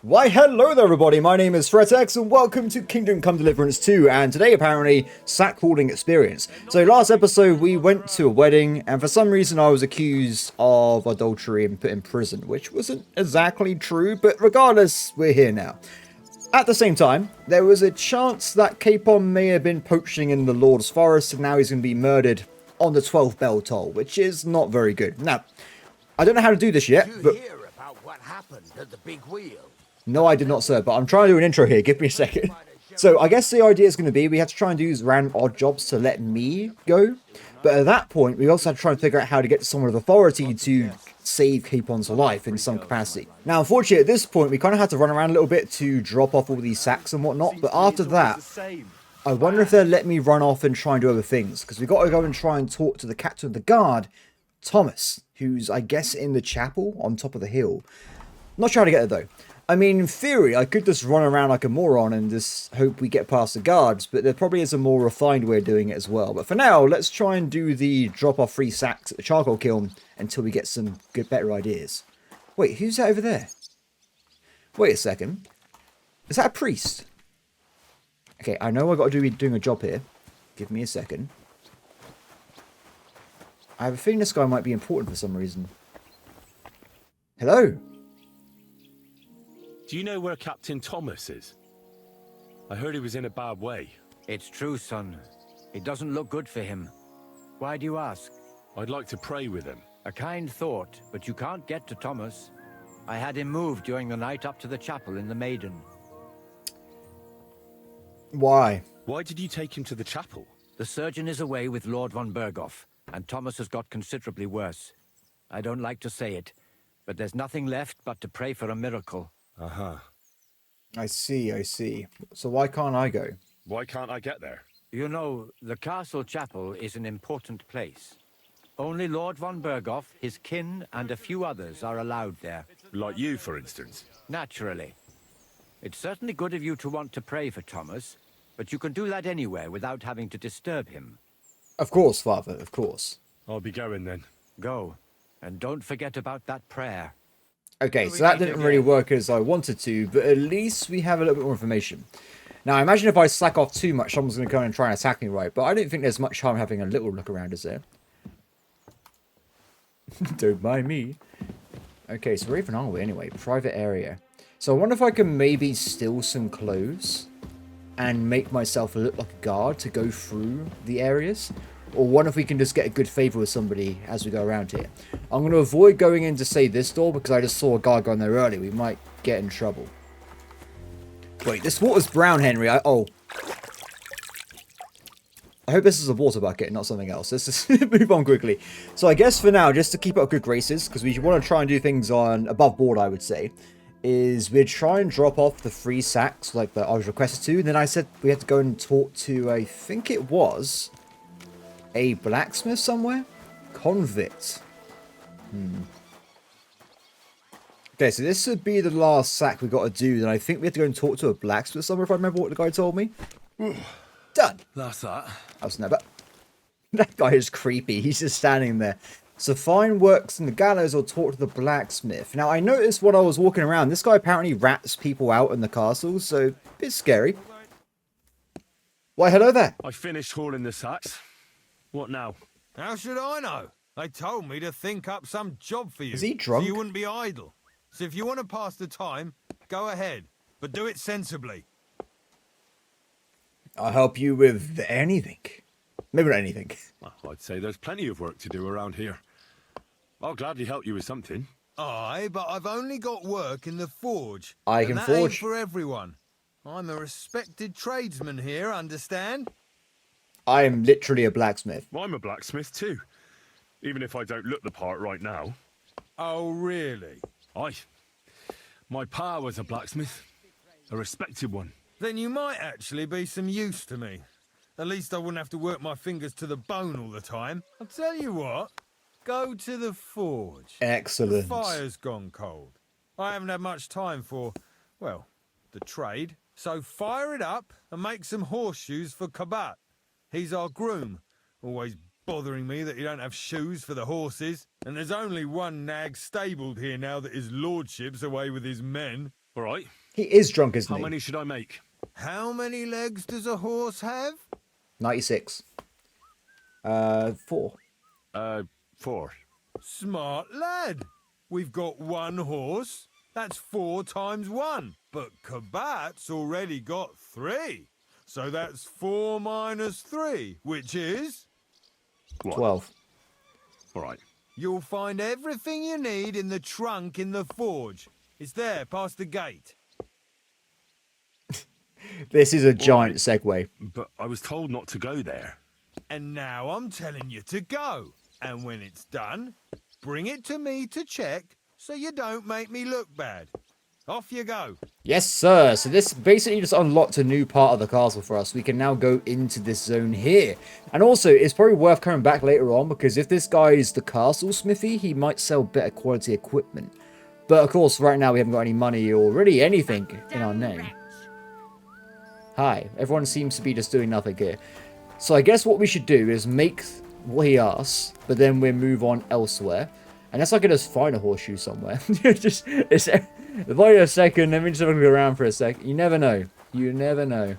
Why hello there everybody, my name is FretX and welcome to Kingdom Come Deliverance 2, and today apparently sack holding experience. So last episode we went to a wedding and for some reason I was accused of adultery and put in prison, which wasn't exactly true, but regardless, we're here now. At the same time, there was a chance that Capon may have been poaching in the Lord's Forest and now he's going to be murdered on the 12th bell toll, which is not very good. Now, I don't know how to do this yet, but... Did you hear about what happened at the big wheel? No, I did not, sir, but I'm trying to do an intro here. Give me a second. So I guess the idea is going to be we have to try and do these random odd jobs to let me go. But at that point, we also have to try and figure out how to get someone of authority to save Capon's life in some capacity. Now, unfortunately, at this point, we kind of had to run around a little bit to drop off all these sacks and whatnot. But after that, I wonder if they'll let me run off and try and do other things. Because we've got to go and try and talk to the captain of the guard, Thomas, who's, I guess, in the chapel on top of the hill. Not sure how to get there, though. I mean, in theory, I could just run around like a moron and just hope we get past the guards, but there probably is a more refined way of doing it as well. But for now, let's try and do the drop-off free sacks at the charcoal kiln until we get some better ideas. Wait, who's that over there? Wait a second. Is that a priest? Okay, I know I've got to be doing a job here. Give me a second. I have a feeling this guy might be important for some reason. Hello? Do you know where Captain Thomas is? I heard he was in a bad way. It's true, son. It doesn't look good for him. Why do you ask? I'd like to pray with him. A kind thought, but you can't get to Thomas. I had him moved during the night up to the chapel in the Maiden. Why? Why did you take him to the chapel? The surgeon is away with Lord von Berghoff, and Thomas has got considerably worse. I don't like to say it, but there's nothing left but to pray for a miracle. Uh-huh. I see. So why can't I go? Why can't I get there? You know, the castle chapel is an important place. Only Lord von Berghoff, his kin, and a few others are allowed there. Like you, for instance. Naturally. It's certainly good of you to want to pray for Thomas, but you can do that anywhere without having to disturb him. Of course, Father, of course. I'll be going then. Go, and don't forget about that prayer. Okay, so that didn't really work as I wanted to, but at least we have a little bit more information. Now, I imagine if I slack off too much, someone's going to come and try and attack me, right? But I don't think there's much harm having a little look around, is there? Don't mind me. Okay, so where even are we anyway? Private area. So I wonder if I can maybe steal some clothes and make myself look like a guard to go through the areas. Or wonder if we can just get a good favour with somebody as we go around here. I'm going to avoid going into, say, this door because I just saw a guy going there early. We might get in trouble. Wait, this water's brown, Henry. Oh. I hope this is a water bucket, not something else. Let's just move on quickly. So I guess for now, just to keep up good graces, because we want to try and do things on above board, I would say, is we'd try and drop off the free sacks like that I was requested to. And then I said we had to go and talk to, I think it was... a blacksmith somewhere? Convict. Okay, so this would be the last sack we got to do. Then I think we have to go and talk to a blacksmith somewhere, if I remember what the guy told me. Done. That's that. I was never... That guy is creepy. He's just standing there. So find works in the gallows or talk to the blacksmith. Now, I noticed when I was walking around, this guy apparently rats people out in the castle, so a bit scary. Why, hello there. I finished hauling the sacks. What now? How should I know? They told me to think up some job for you. Is he drunk? So you wouldn't be idle. So if you want to pass the time, go ahead. But do it sensibly. I'll help you with anything. Maybe not anything. Well, I'd say there's plenty of work to do around here. I'll gladly help you with something. Aye, but I've only got work in the forge. I and can that forge. ain't for everyone. I'm a respected tradesman here, understand? I am literally a blacksmith. Well, I'm a blacksmith too. Even if I don't look the part right now. Oh, really? Aye. My pa was a blacksmith. A respected one. Then you might actually be some use to me. At least I wouldn't have to work my fingers to the bone all the time. I'll tell you what. Go to the forge. Excellent. The fire's gone cold. I haven't had much time for, well, the trade. So fire it up and make some horseshoes for Kabat. He's our groom. Always bothering me that you don't have shoes for the horses. And there's only one nag stabled here now that his lordship's away with his men. All right. He is drunk, isn't How he? many should I make? How many legs does a horse have? 96. 4. 4. Smart lad. We've got one horse. That's 4 times 1. But Kabat's already got 3. So that's 4 minus 3, which is... What? 12. All right. You'll find everything you need in the trunk in the forge. It's there, past the gate. This is a giant segue. But I was told not to go there. And now I'm telling you to go. And when it's done, bring it to me to check so you don't make me look bad. Off you go. Yes, sir. So this basically just unlocked a new part of the castle for us. We can now go into this zone here. And also, it's probably worth coming back later on, because if this guy is the castle smithy, he might sell better quality equipment. But of course, right now we haven't got any money or really anything in our name. Hi. Everyone seems to be just doing nothing here. So I guess what we should do is make what he asks, but then we'll move on elsewhere. Unless I can just find a horseshoe somewhere. Wait a second, let me just have a look around for a sec. You never know. You never know.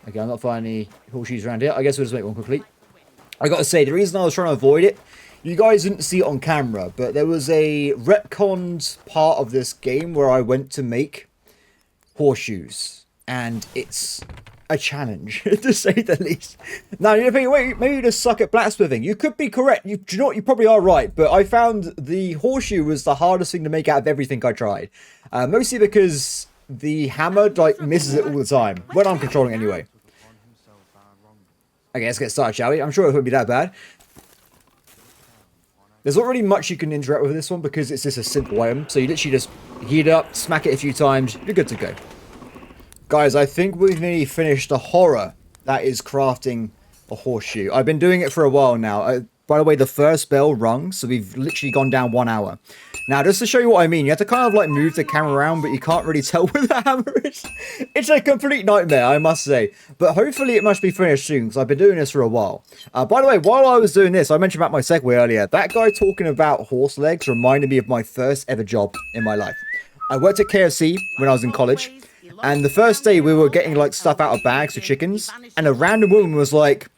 Okay, I'm not finding any horseshoes around here. I guess we'll just make one quickly. I gotta say, the reason I was trying to avoid it, you guys didn't see it on camera, but there was a retconned part of this game where I went to make horseshoes. And it's a challenge, to say the least. Now, you're thinking, wait, maybe you just suck at blacksmithing. You could be correct. Do you know what? You probably are right. But I found the horseshoe was the hardest thing to make out of everything I tried. Mostly because the hammer, like, misses it all the time. When I'm controlling anyway. Okay, let's get started, shall we? I'm sure it won't be that bad. There's not really much you can interact with this one because it's just a simple item. So you literally just heat it up, smack it a few times, you're good to go. Guys, I think we've nearly finished the horror that is crafting a horseshoe. I've been doing it for a while now. By the way, the first bell rung, so we've literally gone down 1 hour. Now, just to show you what I mean, you have to kind of like move the camera around, but you can't really tell where the hammer is. It's a complete nightmare, I must say. But hopefully it must be finished soon, because I've been doing this for a while. By the way, while I was doing this, I mentioned about my segue earlier. That guy talking about horse legs reminded me of my first ever job in my life. I worked at KFC when I was in college. And the first day we were getting like stuff out of bags for chickens, and a random woman was like,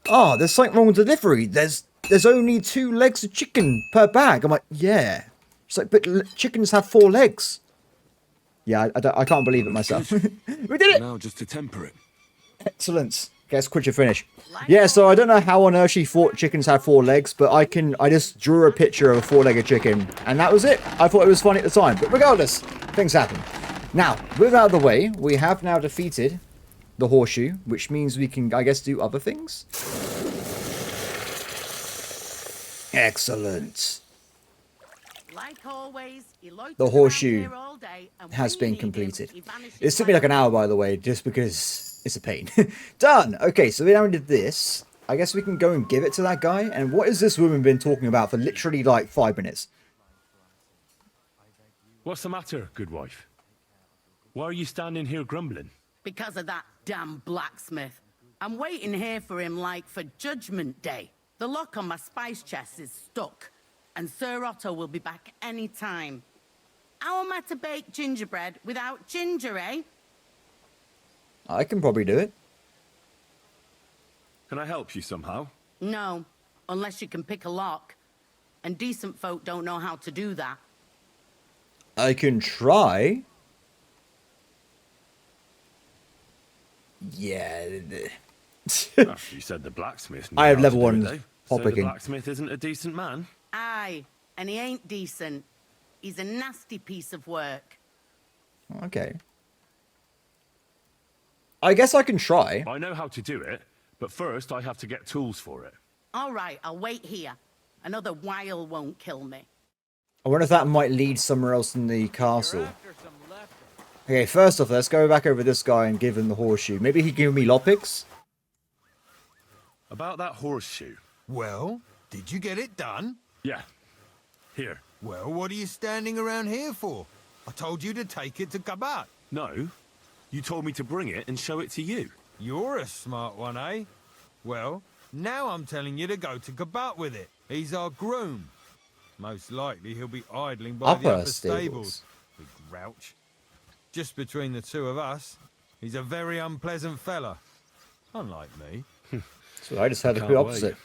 "Oh, there's something wrong with the delivery. There's only 2 legs of chicken per bag." I'm like, "Yeah." She's like, "But chickens have 4 legs." Yeah, I can't believe it myself. We did it. Now just to temper it. Excellent. Guess quit your finish. Yeah, so I don't know how on earth she thought chickens had 4 legs, but I just drew a picture of a 4-legged chicken, and that was it. I thought it was funny at the time, but regardless, things happen. Now, with out of the way, we have now defeated the horseshoe, which means we can, I guess, do other things. Excellent. Like always, The horseshoe has been completed. It took me like an hour, by the way, just because it's a pain. Done! Okay, so we now did this. I guess we can go and give it to that guy. And what has this woman been talking about for literally like 5 minutes? What's the matter, good wife? Why are you standing here grumbling? Because of that damn blacksmith. I'm waiting here for him like for Judgment Day. The lock on my spice chest is stuck, and Sir Otto will be back any time. How am I to bake gingerbread without ginger, eh? I can probably do it. Can I help you somehow? No, unless you can pick a lock. And decent folk don't know how to do that. I can try. Yeah. Well, you said the blacksmith knew I have how level to do 1 it, though. pop So the picking. blacksmith isn't a decent man? Aye, and he ain't decent. He's a nasty piece of work. Okay. I guess I can try. I know how to do it, but first I have to get tools for it. All right, I'll wait here. Another while won't kill me. I wonder if that might lead somewhere else in the castle. Okay, first off, let's go back over this guy and give him the horseshoe. Maybe he can give me lockpicks? About that horseshoe. Well, did you get it done? Yeah. Here. Well, what are you standing around here for? I told you to take it to Kabat. No. You told me to bring it and show it to you. You're a smart one, eh? Well, now I'm telling you to go to Kabat with it. He's our groom. Most likely he'll be idling by the upper stables. Big grouch. just between the two of us, he's a very unpleasant fella. Unlike me. So I just had the Can't complete opposite.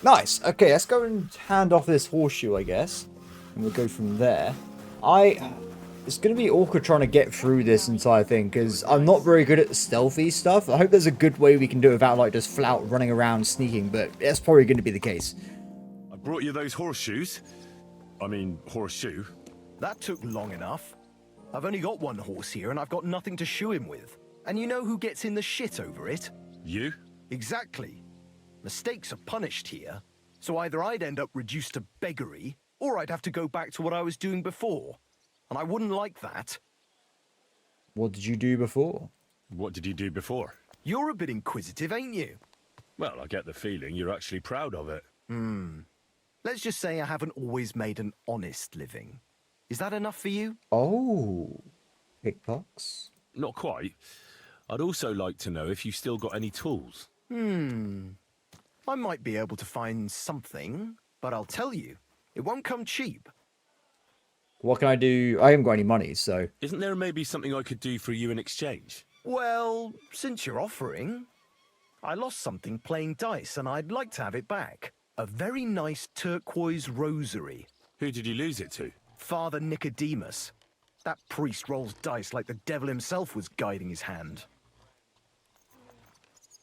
Nice. Okay, let's go and hand off this horseshoe, I guess. And we'll go from there. It's going to be awkward trying to get through this entire thing, because I'm not very good at the stealthy stuff. I hope there's a good way we can do it without, like, just flat running around sneaking, but that's probably going to be the case. I brought you those horseshoes. I mean, horseshoe. That took long enough. I've only got one horse here and I've got nothing to shoe him with. And you know who gets in the shit over it? You? Exactly. Mistakes are punished here, so either I'd end up reduced to beggary, or I'd have to go back to what I was doing before. And I wouldn't like that. What did you do before? What did you do before? You're a bit inquisitive, ain't you? Well, I get the feeling you're actually proud of it. Let's just say I haven't always made an honest living. Is that enough for you? Oh, pickpocks. Not quite. I'd also like to know if you still got any tools. I might be able to find something, but I'll tell you, it won't come cheap. What can I do? I haven't got any money, so... Isn't there maybe something I could do for you in exchange? Well, since you're offering, I lost something playing dice and I'd like to have it back. A very nice turquoise rosary. Who did you lose it to? Father Nicodemus. That priest rolls dice like the devil himself was guiding his hand.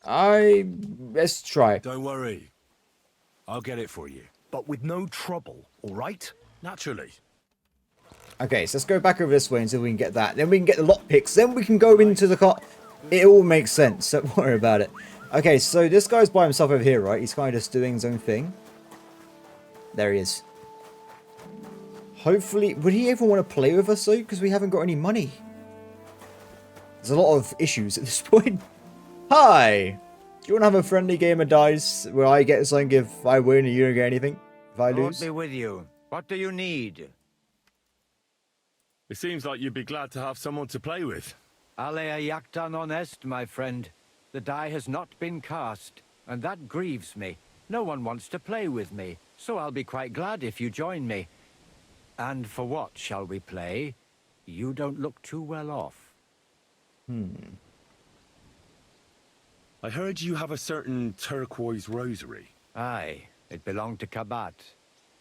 Let's try. Don't worry. I'll get it for you. But with no trouble, all right? Naturally. Okay, so let's go back over this way until we can get that. Then we can get the lockpicks. Then we can go into the car. It all makes sense. Don't worry about it. Okay, so this guy's by himself over here, right? He's kind of just doing his own thing. There he is. Hopefully, would he even want to play with us though? Because we haven't got any money. There's a lot of issues at this point. Hi! Do you want to have a friendly game of dice where I get something if I win and you don't get anything? If I Lord lose? be with you. What do you need? It seems like you'd be glad to have someone to play with. Alea jacta non est, my friend. The die has not been cast, and that grieves me. No one wants to play with me, so I'll be quite glad if you join me. And for what shall we play? You don't look too well off. I heard you have a certain turquoise rosary. Aye, it belonged to Kabat,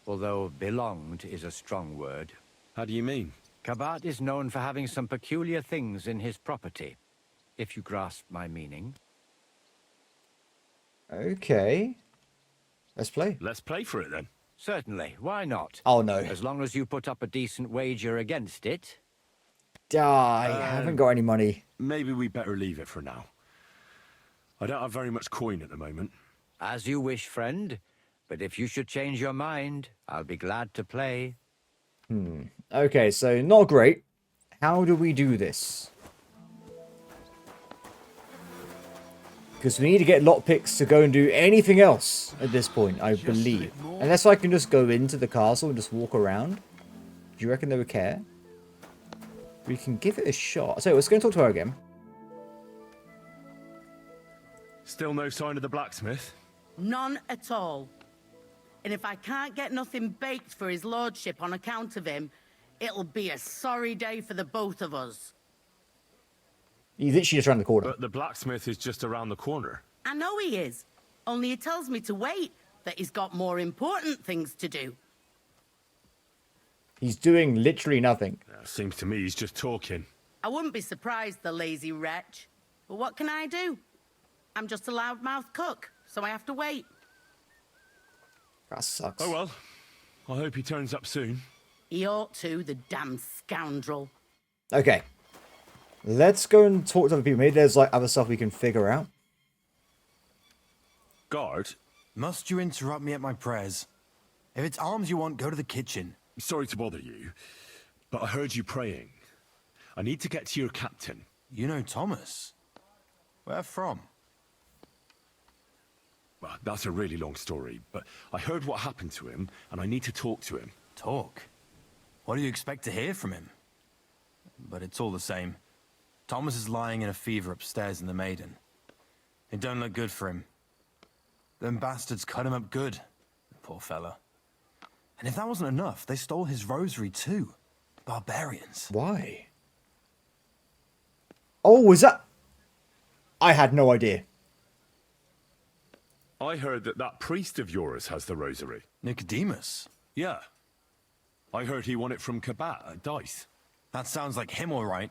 although belonged is a strong word. How do you mean? Kabat is known for having some peculiar things in his property, if you grasp my meaning. Okay. Let's play. Let's play for it then. Certainly, why not? Oh no. As long as you put up a decent wager against it. I haven't got any money. Maybe we better leave it for now. I don't have very much coin at the moment. As you wish, friend. But if you should change your mind, I'll be glad to play. Okay, so not great. How do we do this? Because we need to get lockpicks to go and do anything else at this point, I believe. Unless I can just go into the castle and just walk around. Do you reckon they would care? We can give it a shot. So let's go and talk to her again. Still no sign of the blacksmith? None at all. And if I can't get nothing baked for his lordship on account of him, it'll be a sorry day for the both of us. He's literally just around the corner. But the blacksmith is just around the corner. I know he is. Only he tells me to wait, that he's got more important things to do. He's doing literally nothing. Seems to me he's just talking. I wouldn't be surprised, the lazy wretch. But what can I do? I'm just a loudmouth cook, so I have to wait. That sucks. Oh well. I hope he turns up soon. He ought to, the damn scoundrel. Okay. Let's go and talk to other people. Maybe there's like other stuff we can figure out. Guard, Must you interrupt me at my prayers? If it's alms you want, go to the kitchen. sorry to bother you, but I heard you praying. I need to get to your captain. You know Thomas? Where from? Well, that's a really long story, but I heard what happened to him, and I need to talk to him. Talk? What do you expect to hear from him? But it's all the same. Thomas is lying in a fever upstairs in the Maiden. It don't look good for him. Them bastards cut him up good, poor fella. And if that wasn't enough, they stole his rosary too. Barbarians. Why? Oh, was that... I had no idea. I heard that that priest of yours has the rosary. Nicodemus? Yeah. I heard he won it from Kabat at Dice. That sounds like him, all right.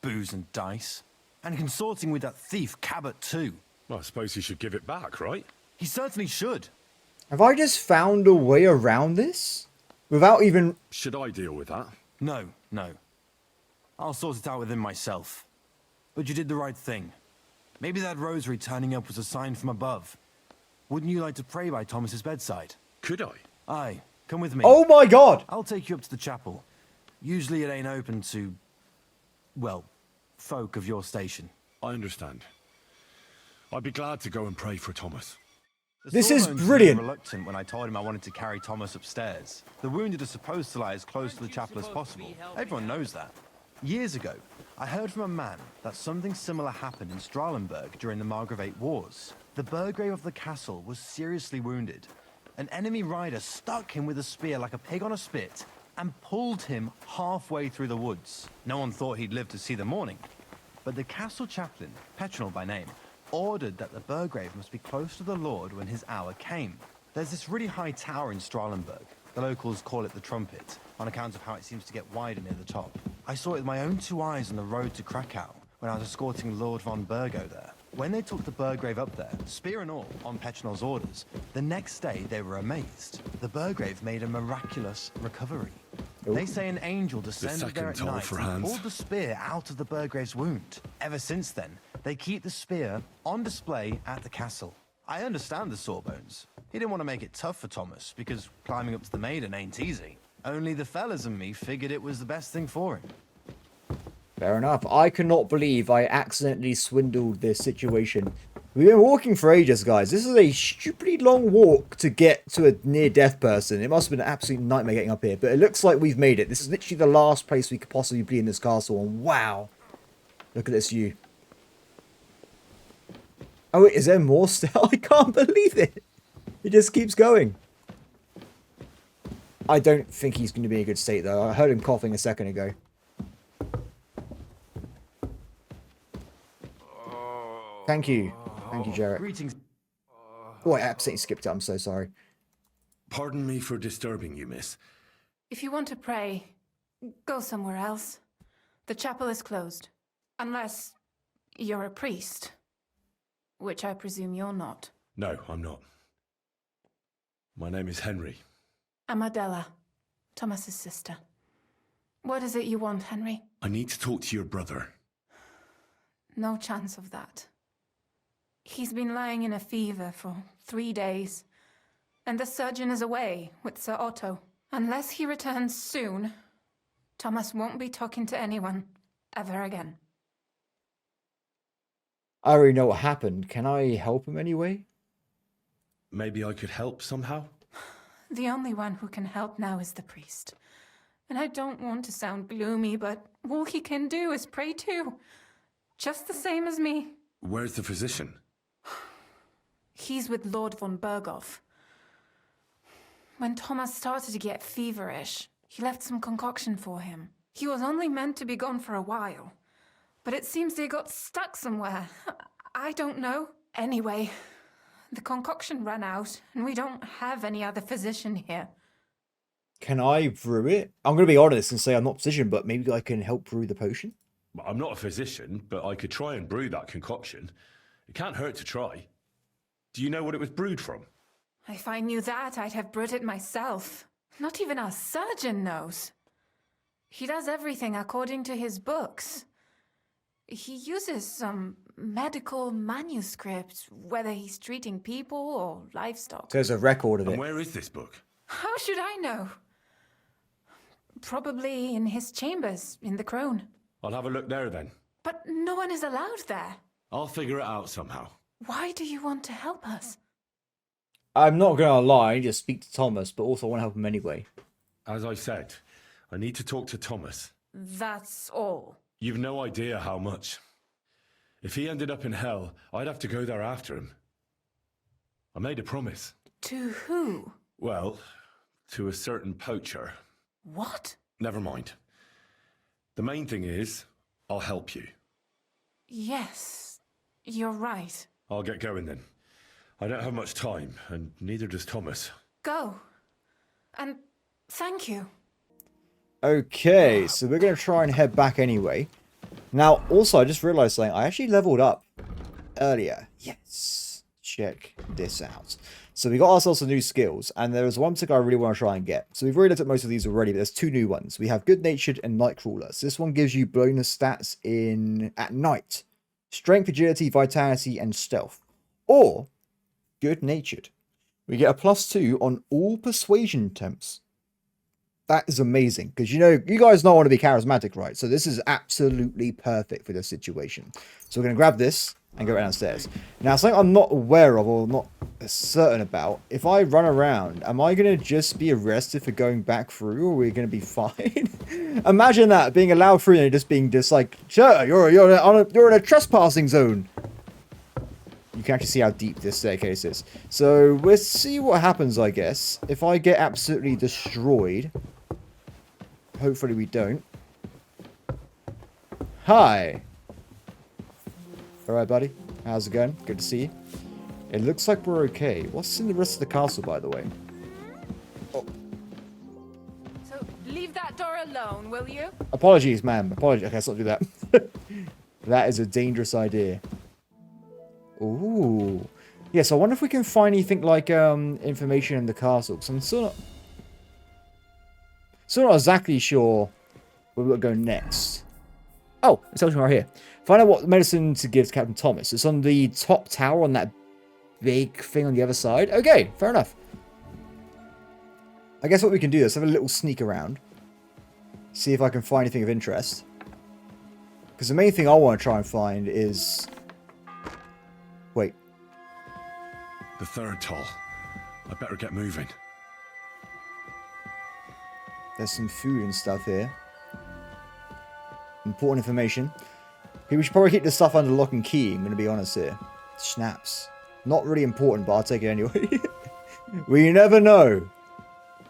Booze and dice. And consorting with that thief Cabot, too. Well, I suppose he should give it back, right? He certainly should. Have I just found a way around this? Without even... Should I deal with that? No. I'll sort it out with him myself. But you did the right thing. Maybe that rosary turning up was a sign from above. Wouldn't you like to pray by Thomas's bedside? Could I? Aye, come with me. Oh my god! I'll take you up to the chapel. Usually it ain't open to, well, folk of your station. I understand. I'd be glad to go and pray for Thomas. The This is Sawbones were brilliant. reluctant when I told him I wanted to carry Thomas upstairs. The wounded are supposed to lie as close to the chapel as possible. Everyone knows that. Years ago, I heard from a man that something similar happened in Strahlenberg during the Margravate Wars. The Burgrave of the castle was seriously wounded. An enemy rider stuck him with a spear like a pig on a spit and pulled him halfway through the woods. No one thought he'd live to see the morning. But the castle chaplain, Petronel by name, ordered that the Burgrave must be close to the Lord when his hour came. There's this really high tower in Strahlenberg. The locals call it the Trumpet, on account of how it seems to get wider near the top. I saw it with my own 2 eyes on the road to Krakow, when I was escorting Lord von Burgo there. When they took the Burgrave up there, spear and all, on Petronel's orders, the next day they were amazed. The Burgrave made a miraculous recovery. They say an angel descended there at second toll night for and hands. pulled the spear out of the Burgrave's wound. Ever since then, they keep the spear on display at the castle. I understand the Sawbones. He didn't want to make it tough for Thomas, because climbing up to the Maiden ain't easy. Only the fellas and me figured it was the best thing for him. Fair enough. I cannot believe I accidentally swindled this situation. We've been walking for ages, guys. This is a stupidly long walk to get to a near-death person. It must have been an absolute nightmare getting up here. But it looks like we've made it. This is literally the last place we could possibly be in this castle. And wow. Look at this view. Oh, wait, is there more still? I can't believe it. It just keeps going. I don't think he's going to be in a good state, though. I heard him coughing a second ago. Thank you. Thank you, Jarrett. Greetings. Oh, I absolutely skipped it. I'm so sorry. Pardon me for disturbing you, miss. If you want to pray, go somewhere else. The chapel is closed. Unless you're a priest. Which I presume you're not. No, I'm not. My name is Henry. I'm Adela, Thomas's sister. What is it you want, Henry? I need to talk to your brother. No chance of that. He's been lying in a fever for 3 days, and the surgeon is away with Sir Otto. Unless he returns soon, Thomas won't be talking to anyone ever again. I already know what happened. Can I help him anyway? Maybe I could help somehow? The only one who can help now is the priest. And I don't want to sound gloomy, but all he can do is pray too. Just the same as me. Where's the physician? He's with Lord von Berghoff. When Thomas started to get feverish, he left some concoction for him. He was only meant to be gone for a while, but it seems they got stuck somewhere. I don't know. Anyway, the concoction ran out, and we don't have any other physician here. Can I brew it? I'm going to be honest and say I'm not a physician, but maybe I can help brew the potion? I'm not a physician, but I could try and brew that concoction. It can't hurt to try. Do you know what it was brewed from? If I knew that, I'd have brewed it myself. Not even our surgeon knows. He does everything according to his books. He uses some medical manuscript, whether he's treating people or livestock. So there's a record of And it. where is this book? How should I know? Probably in his chambers, in the Crone. I'll have a look there then. But no one is allowed there. I'll figure it out somehow. Why do you want to help us? I'm not going to lie, just speak to Thomas, but also I want to help him anyway. As I said, I need to talk to Thomas. That's all. You've no idea how much. If he ended up in hell, I'd have to go there after him. I made a promise. To who? Well, to a certain poacher. What? Never mind. The main thing is, I'll help you. Yes, you're right. I'll get going then. I don't have much time, and neither does Thomas. Go. And thank you. Okay, so we're going to try and head back anyway. Now, also, I just realized something. I actually leveled up earlier. Yes. Check this out. So we got ourselves some new skills, and there was one particular I really want to try and get. So we've already looked at most of these already, but there's two new ones. We have Good Natured and Nightcrawler. So this one gives you bonus stats at night. Strength, agility, vitality, and stealth. Or Good Natured. We get a +2 on all persuasion attempts. That is amazing, because you guys don't want to be charismatic, right? So this is absolutely perfect for this situation. So we're going to grab this and go downstairs. Now, something I'm not aware of or not certain about, if I run around, am I going to just be arrested for going back through, or are we going to be fine? Imagine that, being allowed through and just being just like, sure, you're in a trespassing zone. You can actually see how deep this staircase is. So we'll see what happens, I guess. If I get absolutely destroyed. Hopefully we don't. Hi. Alright, buddy. How's it going? Good to see you. It looks like we're okay. What's in the rest of the castle, by the way? Oh. So leave that door alone, will you? Apologies, ma'am. Apologies. Okay, let's not do that. That is a dangerous idea. Ooh. Yes, I wonder if we can find anything like information in the castle. Because I'm still not exactly sure where we'll go next. Oh, it's something right here. Find out what medicine to give to Captain Thomas. It's on the top tower on that big thing on the other side. Okay, fair enough. I guess what we can do is have a little sneak around. See if I can find anything of interest. Because the main thing I want to try and find is... Wait. The third toll. I better get moving. There's some food and stuff here. Important information. People should probably keep this stuff under lock and key, I'm going to be honest here. Schnapps. Not really important, but I'll take it anyway. We never know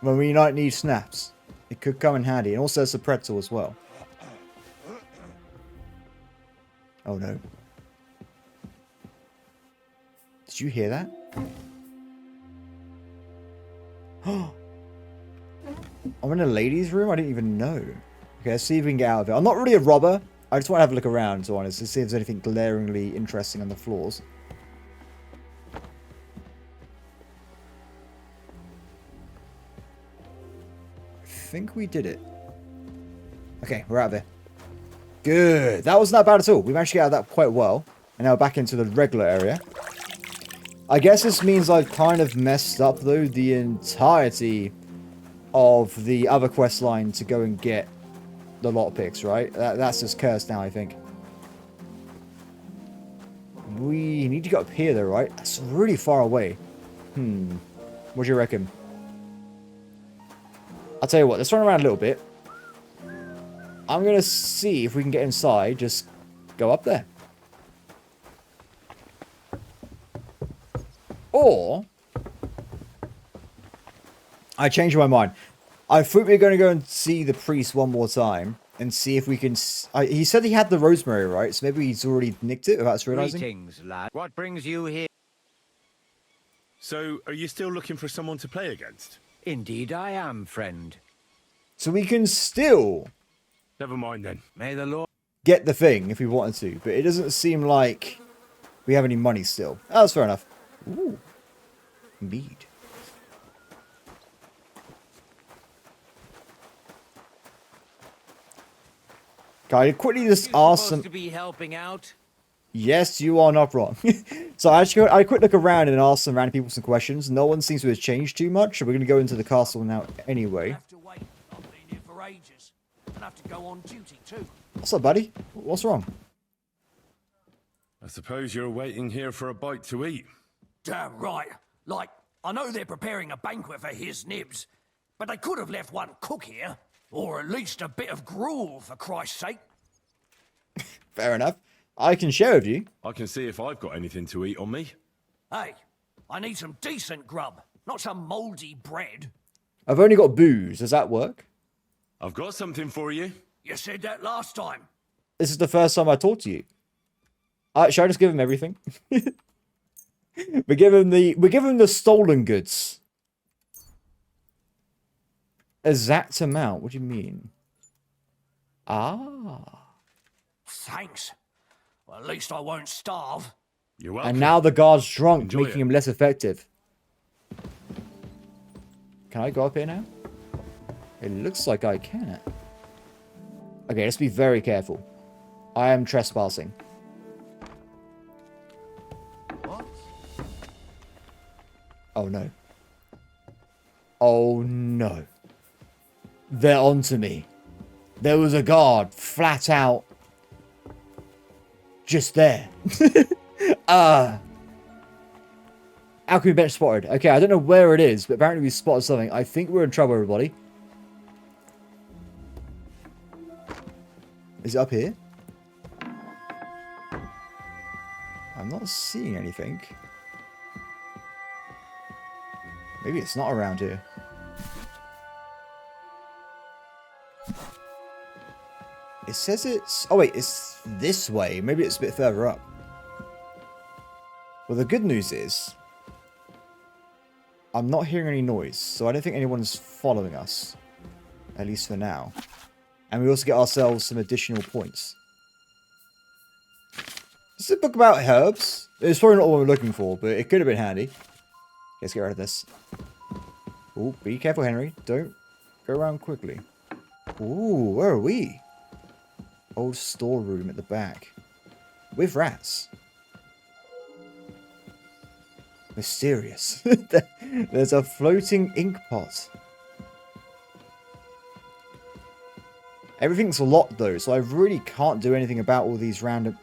when we might need snaps. It could come in handy. And also there's a pretzel as well. Oh no. Did you hear that? I'm in a ladies' room? I didn't even know. Okay, let's see if we can get out of it. I'm not really a robber. I just want to have a look around, to be honest, to see if there's anything glaringly interesting on the floors. I think we did it. Okay, we're out of there. Good. That wasn't that bad at all. We managed to get out of that quite well. And now we're back into the regular area. I guess this means I've kind of messed up, though, the entirety of the other quest line to go and get the lockpicks, right? That's just cursed now, I think. We need to go up here, though, right? That's really far away. What do you reckon? I'll tell you what, let's run around a little bit. I'm going to see if we can get inside. Just go up there. Or... I changed my mind. I thought we were going to go and see the priest one more time and see if we can... he said he had the rosemary, right? So maybe he's already nicked it without us realizing. Greetings, lad. What brings you here? So, are you still looking for someone to play against? Indeed I am, friend. So we can still Never mind then. May the Lord... get the thing if we wanted to, but it doesn't seem like we have any money still. Oh, that's fair enough. Ooh. Indeed. Can I quickly just ask some... to be helping out? Yes, you are not wrong. So I quick look around and ask some random people some questions. No one seems to have changed too much, so we're going to go into the castle now anyway. Have to wait. I've been here for ages. And have to go on duty too. What's up, buddy? What's wrong? I suppose you're waiting here for a bite to eat. Damn right. Like, I know they're preparing a banquet for his nibs, but they could have left one cook here. Or at least a bit of gruel, for Christ's sake. Fair enough. I can share with you. I can see if I've got anything to eat on me. Hey, I need some decent grub, not some mouldy bread. I've only got booze. Does that work? I've got something for you. You said that last time. This is the first time I talked to you. Should I just give him everything? we give him the stolen goods. Exact amount. What do you mean? Ah. Thanks. Well, at least I won't starve. You're welcome. And now the guard's drunk, Enjoy making it. him less effective. Can I go up here now? It looks like I can. Okay, let's be very careful. I am trespassing. What? Oh no. Oh no. They're onto me. There was a guard flat out just there. How can we be spotted? Okay, I don't know where it is, but apparently we spotted something. I think we're in trouble, everybody. Is it up here? I'm not seeing anything. Maybe it's not around here. It says it's... Oh wait, it's this way. Maybe it's a bit further up. Well, the good news is... I'm not hearing any noise, so I don't think anyone's following us. At least for now. And we also get ourselves some additional points. This is a book about herbs. It's probably not what we're looking for, but it could have been handy. Let's get rid of this. Ooh, be careful, Henry. Don't go around quickly. Ooh, where are we? Old storeroom at the back. With rats. Mysterious. There's a floating ink pot. Everything's locked though, so I really can't do anything about all these random...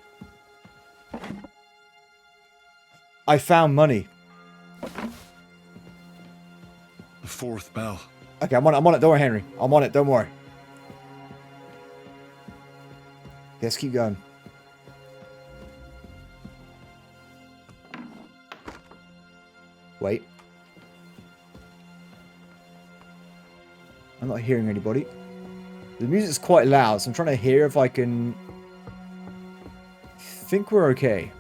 I found money. The fourth bell. Okay, I'm on it. Don't worry, Henry. I'm on it. Don't worry. Let's keep going. Wait. I'm not hearing anybody. The music's quite loud, so I'm trying to hear if I can... think we're okay.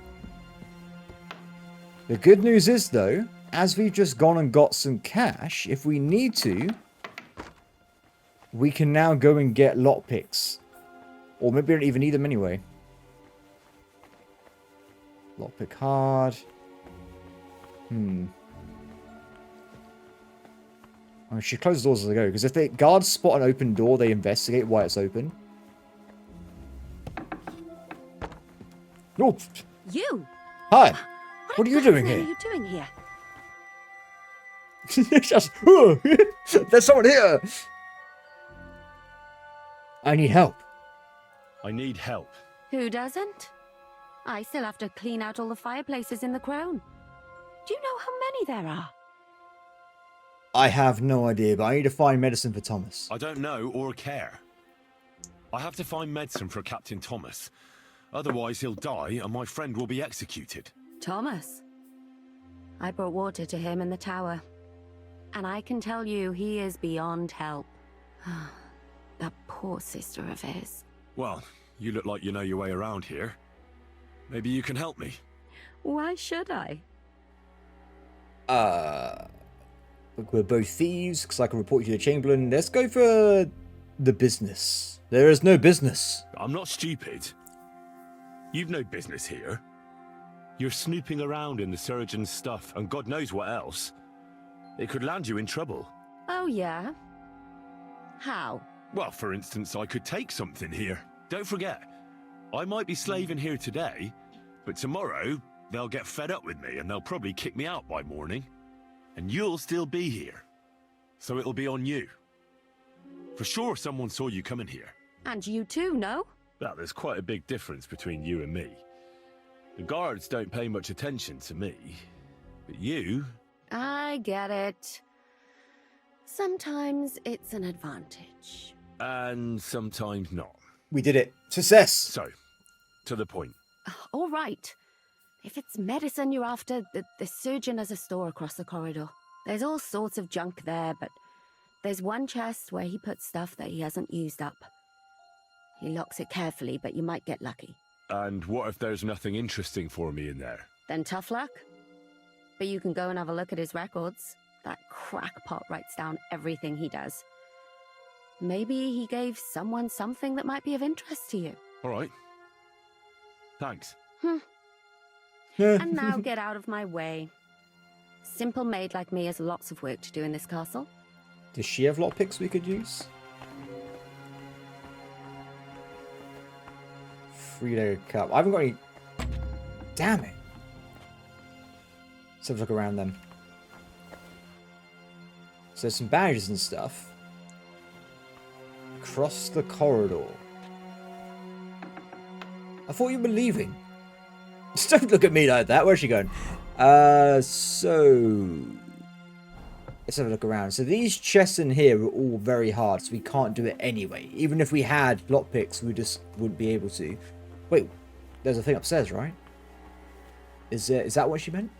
The good news is, though, as we've just gone and got some cash, if we need to, we can now go and get lockpicks. Or maybe we don't even need them anyway. Lockpick card. I should close the doors as I go, because if the guards spot an open door, they investigate why it's open. Oh, You? hi. What are you doing What here? are you doing here? It's just, there's someone here. I need help. I need help. Who doesn't? I still have to clean out all the fireplaces in the crown. Do you know how many there are? I have no idea, but I need to find medicine for Thomas. I don't know or care. I have to find medicine for Captain Thomas. Otherwise he'll die and my friend will be executed. Thomas. I brought water to him in the tower. And I can tell you he is beyond help. That poor sister of his. Well, you look like you know your way around here. Maybe you can help me. Why should I? Look, we're both thieves, because I can report you to the Chamberlain. Let's go for the business. There is no business. I'm not stupid. You've no business here. You're snooping around in the surgeon's stuff and God knows what else. It could land you in trouble. Oh, yeah? How? Well, for instance, I could take something here. Don't forget, I might be slaving here today, but tomorrow they'll get fed up with me and they'll probably kick me out by morning. And you'll still be here. So it'll be on you. For sure someone saw you coming here. And you too, no? Well, there's quite a big difference between you and me. The guards don't pay much attention to me. But you... I get it. Sometimes it's an advantage. And sometimes not. We did it. Success. So, to the point. All right. If it's medicine you're after, the surgeon has a store across the corridor. There's all sorts of junk there, but there's one chest where he puts stuff that he hasn't used up. He locks it carefully, but you might get lucky. And what if there's nothing interesting for me in there? Then tough luck. But you can go and have a look at his records. That crackpot writes down everything he does. Maybe he gave someone something that might be of interest to you. All right. Thanks. And now get out of my way. Simple maid like me has lots of work to do in this castle. Does she have lockpicks we could use? Three-legged cup. I haven't got any... Damn it. Let's have a look around them. So there's some badges and stuff. Across the corridor. I thought you were leaving. Just don't look at me like that. Where's she going? So... Let's have a look around. So these chests in here are all very hard, so we can't do it anyway. Even if we had lockpicks, we just wouldn't be able to. Wait, there's a thing upstairs, right? Is that what she meant?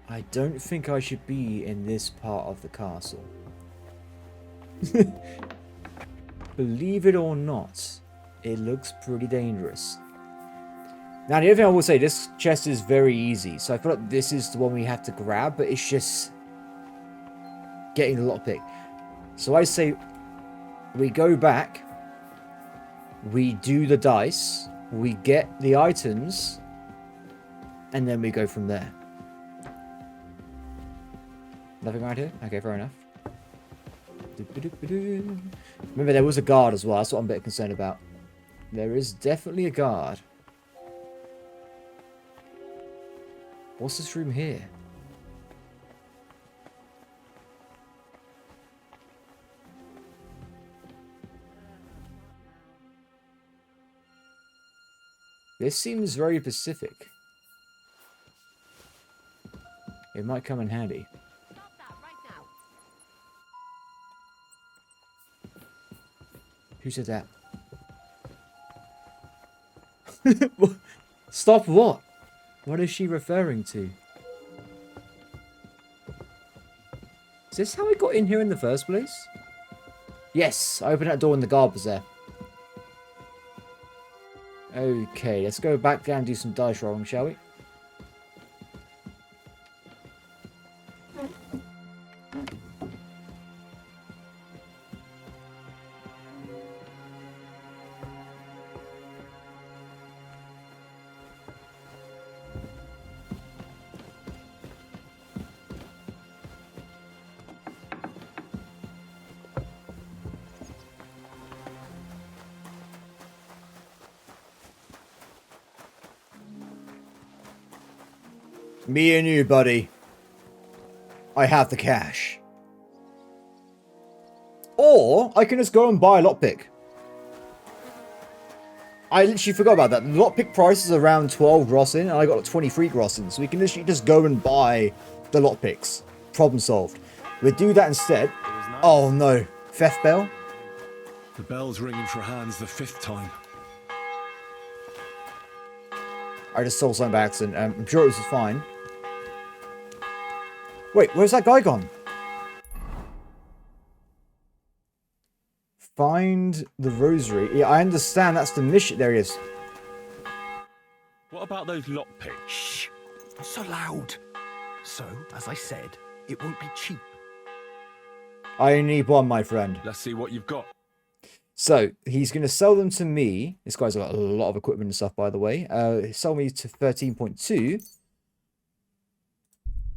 I don't think I should be in this part of the castle. Believe it or not, it looks pretty dangerous. Now, the other thing I will say, this chest is very easy, so I feel like this is the one we have to grab, but it's just getting the lockpick. So I say we go back, we do the dice, we get the items, and then we go from there. Nothing right here? Okay, fair enough. Remember, there was a guard as well. That's what I'm a bit concerned about. There is definitely a guard. What's this room here? This seems very Pacific. It might come in handy. Stop that right now. Who said that? Stop what? What is she referring to? Is this how we got in here in the first place? Yes, I opened that door and the guard was there. Okay, let's go back down and do some dice rolling, shall we? Me and you, buddy. I have the cash. Or, I can just go and buy a lockpick. I literally forgot about that. The lockpick price is around 12 grosin, and I got 23 grosin. So we can literally just go and buy the lockpicks. Problem solved. We'll do that instead. Nice. Oh no. Theft bell? The bell's ringing for hands the 5th time. I just saw something by accident. I'm sure it was fine. Wait, where's that guy gone? Find the rosary. Yeah, I understand that's the mission. There he is. What about those lockpicks? Shh! Not so loud. So, as I said, it won't be cheap. I need one, my friend. Let's see what you've got. So, he's going to sell them to me. This guy's got a lot of equipment and stuff, by the way. Sell me to 13.2.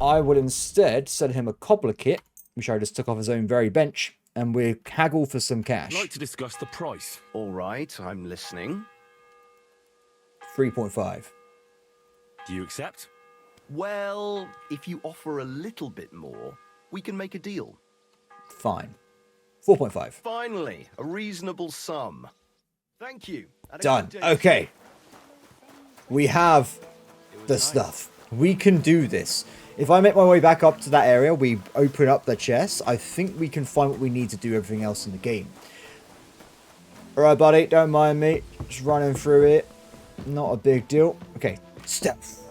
I will instead sell him a cobbler kit, which I just took off his own very bench, and we'll haggle for some cash. I'd like to discuss the price. All right, I'm listening. 3.5. Do you accept? Well, if you offer a little bit more, we can make a deal. Fine. 4.5. Finally, a reasonable sum. Thank you. Done. Okay. We have the stuff. We can do this. If I make my way back up to that area, we open up the chest, I think we can find what we need to do everything else in the game. Alright, buddy, don't mind me. Just running through it. Not a big deal. Okay, stealth.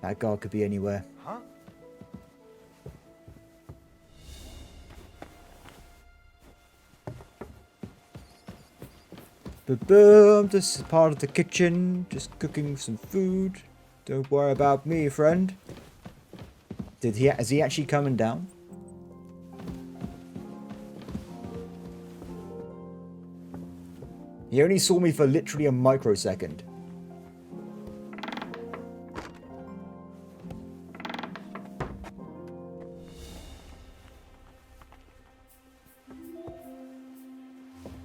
That guard could be anywhere. Huh? Boom, this is part of the kitchen. Just cooking some food. Don't worry about me, friend. Is he actually coming down? He only saw me for literally a microsecond.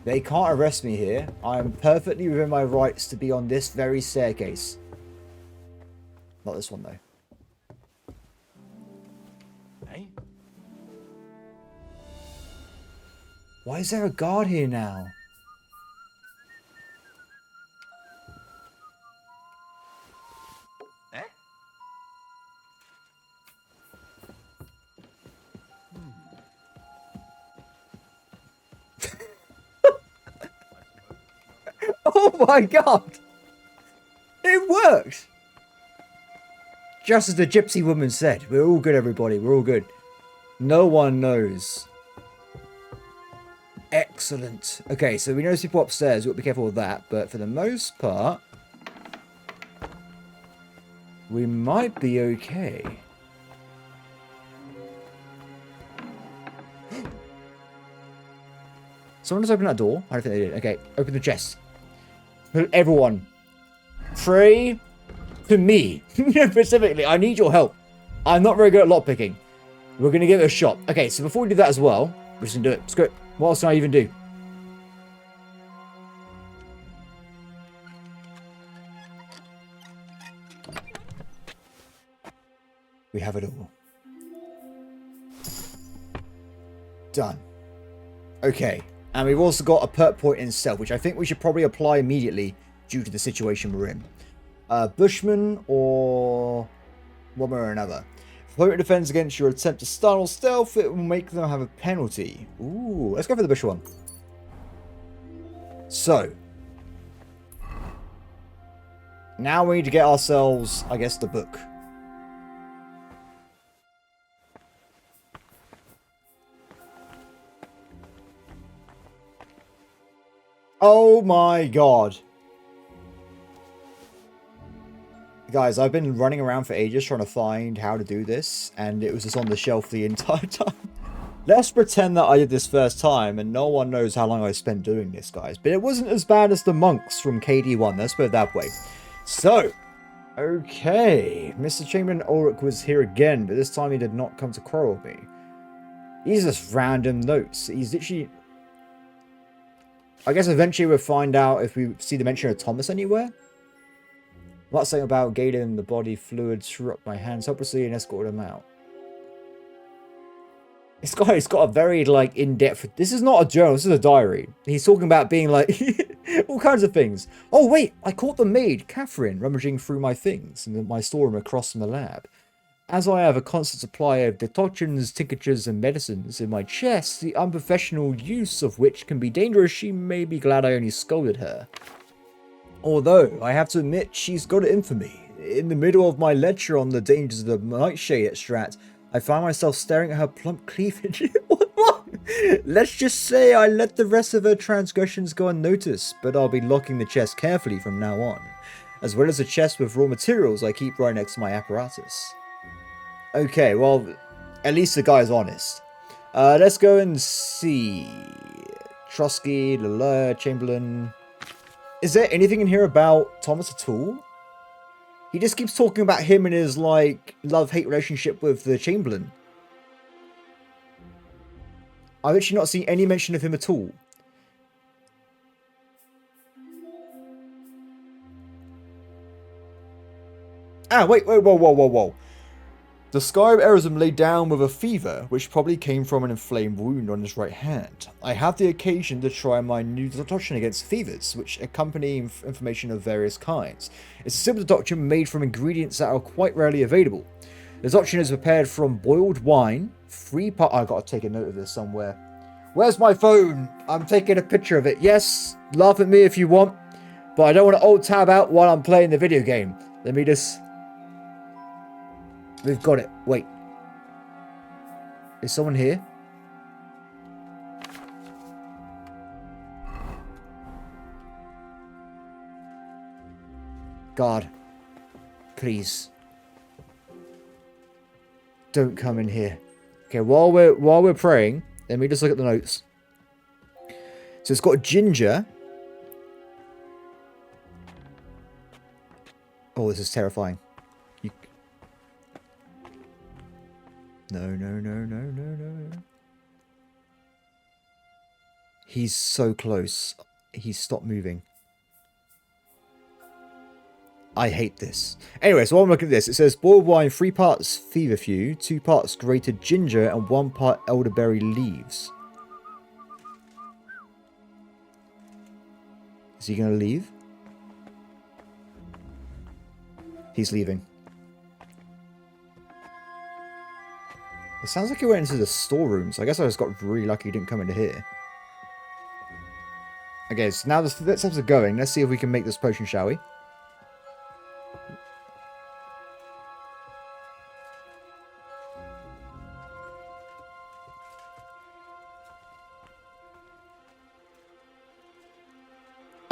They can't arrest me here. I am perfectly within my rights to be on this very staircase. Not this one, though. Hey? Why is there a guard here now? Eh? Oh my god! It worked! Just as the gypsy woman said, we're all good, everybody. We're all good. No one knows. Excellent. Okay, so we know there's people upstairs. We've got to be careful with that. But for the most part, we might be okay. Someone just opened that door. I don't think they did. Okay, open the chest. Everyone, pray to me. Specifically, I need your help. I'm not very good at lockpicking. We're going to give it a shot. Okay, so before we do that as well, we're just going to do it. Screw it. What else can I even do? We have it all. Done. Okay. And we've also got a perk point in stealth, which I think we should probably apply immediately due to the situation we're in. Bushman or one way or another. If opponent defends against your attempt to stun or stealth, it will make them have a penalty. Ooh, let's go for the Bush one. So. Now we need to get ourselves, I guess, the book. Oh my god. Guys, I've been running around for ages trying to find how to do this, and it was just on the shelf the entire time. Let's pretend that I did this first time, and no one knows how long I spent doing this, guys. But it wasn't as bad as the monks from KD1, let's put it that way. So, okay. Mr. Chamberlain Ulrich was here again, but this time he did not come to quarrel with me. These are just random notes. He's literally... I guess eventually we'll find out if we see the mention of Thomas anywhere. Not saying about Galen, the body fluid threw up my hands helplessly and escorted him out. It's got a very, like, in-depth... This is not a journal, this is a diary. He's talking about being, like, all kinds of things. Oh, wait, I caught the maid, Catherine, rummaging through my things in my storeroom across from the lab. As I have a constant supply of decoctions, tinctures, and medicines in my chest, the unprofessional use of which can be dangerous, she may be glad I only scolded her. Although, I have to admit, she's got it in for me. In the middle of my lecture on the dangers of the nightshade extract, I find myself staring at her plump cleavage. What? Let's just say I let the rest of her transgressions go unnoticed, but I'll be locking the chest carefully from now on, as well as a chest with raw materials I keep right next to my apparatus. Okay, well, at least the guy's honest. Let's go and see. Trotsky, the lawyer, Chamberlain. Is there anything in here about Thomas at all? He just keeps talking about him and his, like, love-hate relationship with the Chamberlain. I've actually not seen any mention of him at all. Ah, wait, whoa. The Sky of Erasm lay down with a fever, which probably came from an inflamed wound on his right hand. I had the occasion to try my new decoction against fevers, which accompany information of various kinds. It's a simple decoction made from ingredients that are quite rarely available. The decoction is prepared from boiled wine, 3 parts... I've got to take a note of this somewhere. Where's my phone? I'm taking a picture of it. Yes, laugh at me if you want, but I don't want to alt-tab out while I'm playing the video game. Let me just... We've got it. Wait. Is someone here? God. Please. Don't come in here. Okay, while we're praying, let me just look at the notes. So it's got ginger. Oh, this is terrifying. You... No. He's so close. He's stopped moving. I hate this. Anyway, so while I'm looking at this, it says boiled wine, 3 parts feverfew, 2 parts grated ginger, and 1 part elderberry leaves. Is he going to leave? He's leaving. It sounds like he went into the storeroom, so I guess I just got really lucky he didn't come into here. Okay, so now the steps are going. Let's see if we can make this potion, shall we?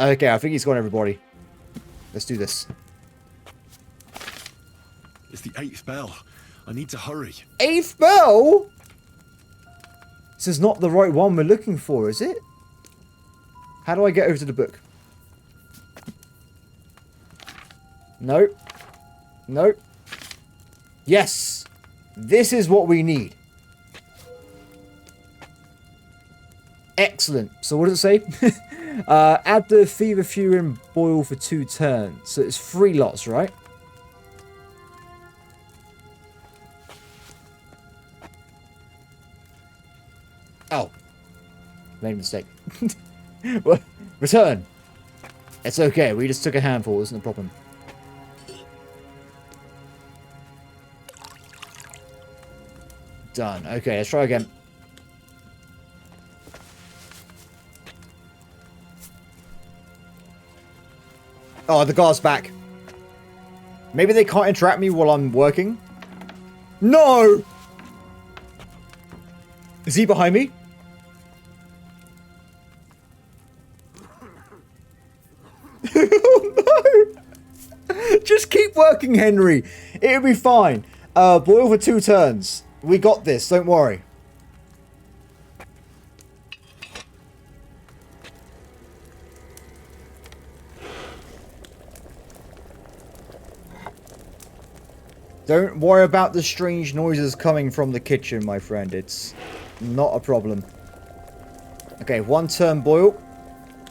Okay, I think he's got everybody. Let's do this. It's the 8th bell. I need to hurry. 8th bell? This is not the right one we're looking for, is it? How do I get over to the book? No. No. Yes. This is what we need. Excellent. So what does it say? Add the feverfew and boil for 2 turns. So it's 3 lots, right? Oh. Made a mistake. Well, return. It's okay. We just took a handful. Isn't a problem. Done. Okay, let's try again. Oh, the guard's back. Maybe they can't interact me while I'm working. No! Is he behind me? Oh no! Just keep working, Henry. It'll be fine. Boil for 2 turns. We got this, don't worry. Don't worry about the strange noises coming from the kitchen, my friend. It's not a problem. Okay, 1 turn boil.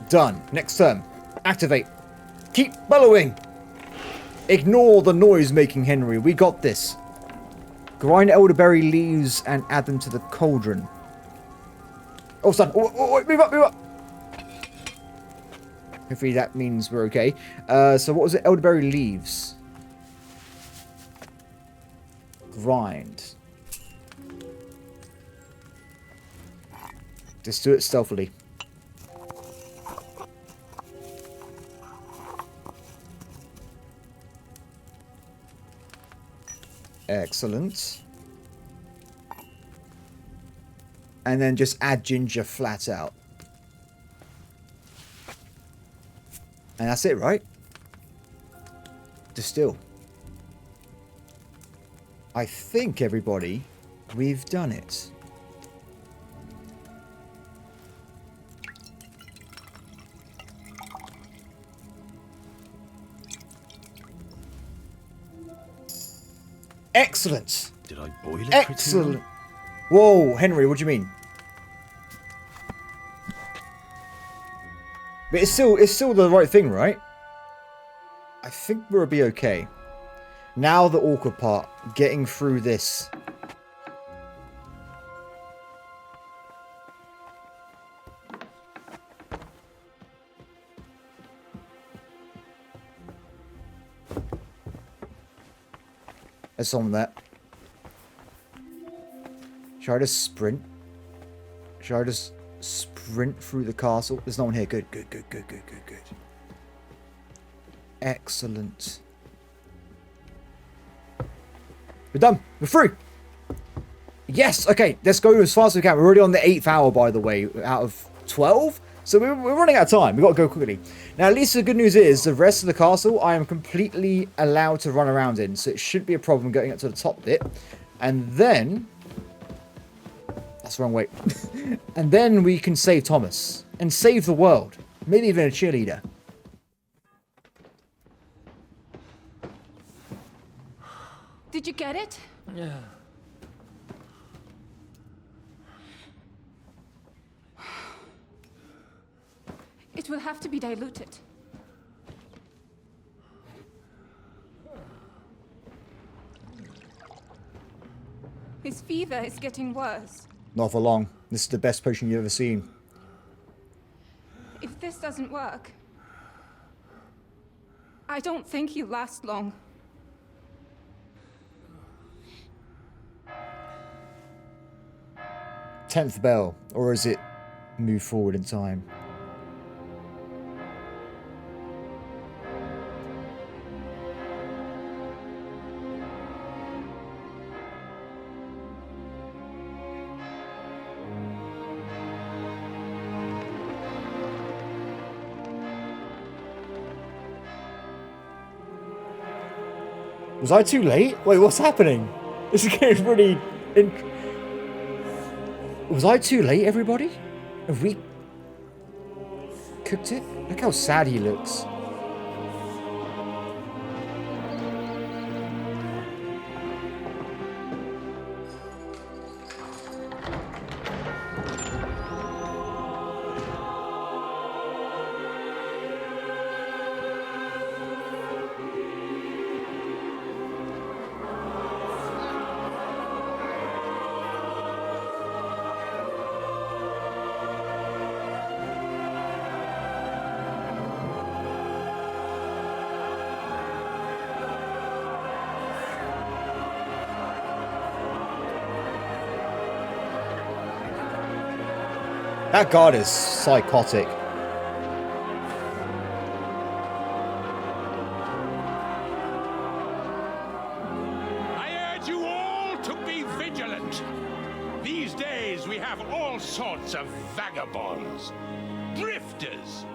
Done. Next turn. Activate. Keep bellowing. Ignore the noise making, Henry. We got this. Grind elderberry leaves and add them to the cauldron. Oh, son. Oh, move up, move up. Hopefully that means we're okay. So what was it? Elderberry leaves. Grind. Just do it stealthily. Excellent. And then just add ginger flat out. And that's it, right? Distill. I think, everybody, we've done it. Excellent. Did I boil it? Excellent. Whoa, Henry, what do you mean? But it's still the right thing, right? I think we'll be okay. Now the awkward part, getting through this. There's someone there. Should I just sprint? Should I just sprint through the castle? There's no one here. Good, good, good, good, good, good, good. Excellent. We're done. We're through. Yes. Okay. Let's go as fast as we can. We're already on the 8th hour, by the way, out of 12. So we're running out of time. We've got to go quickly. Now, at least the good news is the rest of the castle I am completely allowed to run around in. So it shouldn't be a problem getting up to the top bit. And then... That's the wrong way. And then we can save Thomas. And save the world. Maybe even a cheerleader. Did you get it? Yeah. It will have to be diluted. His fever is getting worse. Not for long. This is the best potion you've ever seen. If this doesn't work, I don't think he'll last long. Tenth bell, or is it move forward in time? Was I too late? Wait, what's happening? This is getting really... Was I too late, everybody? Have we... cooked it? Look how sad he looks. That guard is psychotic. I urge you all to be vigilant. These days we have all sorts of vagabonds, drifters,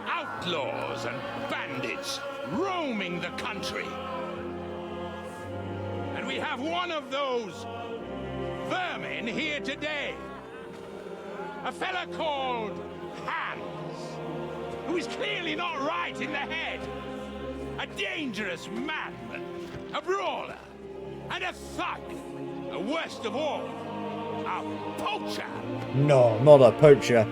outlaws and bandits roaming the country. And we have one of those vermin here today. A fella called Hans, who is clearly not right in the head. A dangerous madman, a brawler, and a thug. And worst of all, a poacher. No, not a poacher.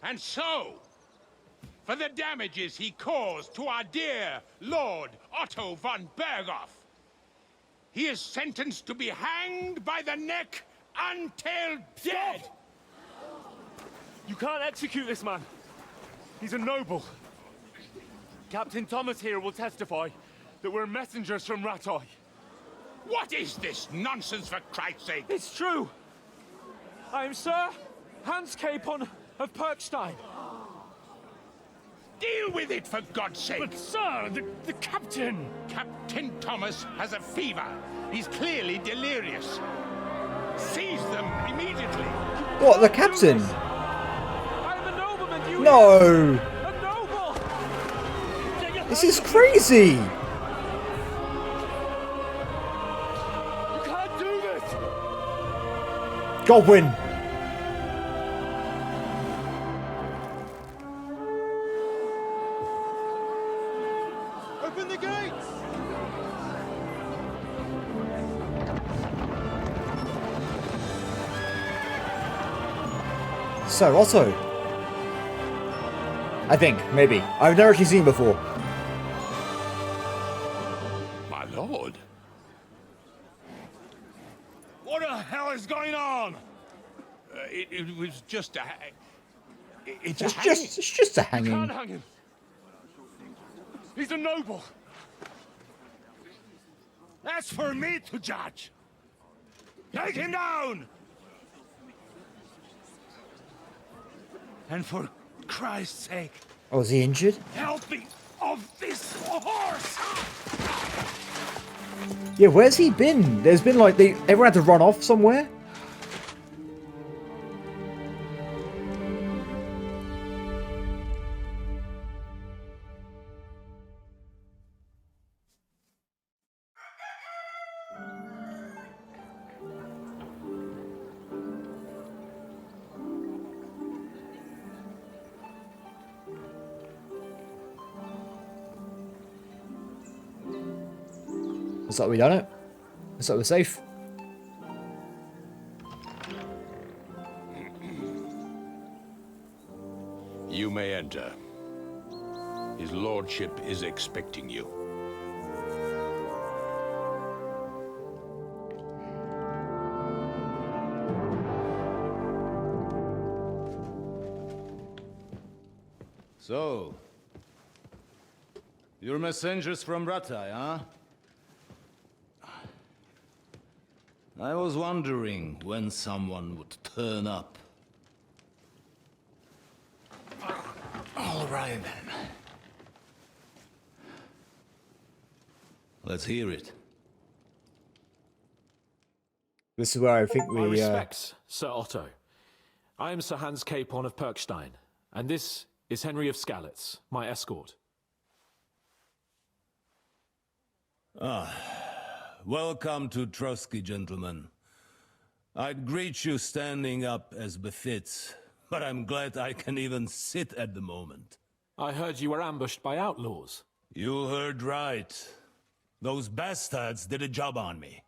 And so, for the damages he caused to our dear Lord Otto von Berghoff, he is sentenced to be hanged by the neck until dead. You can't execute this man. He's a noble. Captain Thomas here will testify that we're messengers from Ratoi. What is this nonsense, for Christ's sake? It's true. I am Sir Hans Capon of Perkstein. Deal with it, for God's sake! But sir, the captain... Captain Thomas has a fever. He's clearly delirious. Seize them immediately. What, the captain? I am a nobleman, you... No! A noble! This is crazy! You can't do this! Godwin! Open the gates! Sir Otto. I think, maybe. I've never actually seen him before. My lord. What the hell is going on? It was just a... It's It's just a hanging. Can't hang him. He's a noble. That's for me to judge. Take him down! And for Christ's sake, Oh, is he injured? help me off this horse! Yeah, where's he been? There's been like everyone had to run off somewhere. Looks like we done it. Looks like we're safe. You may enter. His lordship is expecting you. So, you're messengers from Ratai, huh? I was wondering when someone would turn up. All right, then. Let's hear it. This is where I think we. My respects, Sir Otto. I am Sir Hans Capon of Perkstein, and this is Henry of Skalitz, my escort. Welcome to Trotsky, gentlemen. I'd greet you standing up as befits, but I'm glad I can even sit at the moment. I heard you were ambushed by outlaws. You heard right. Those bastards did a job on me.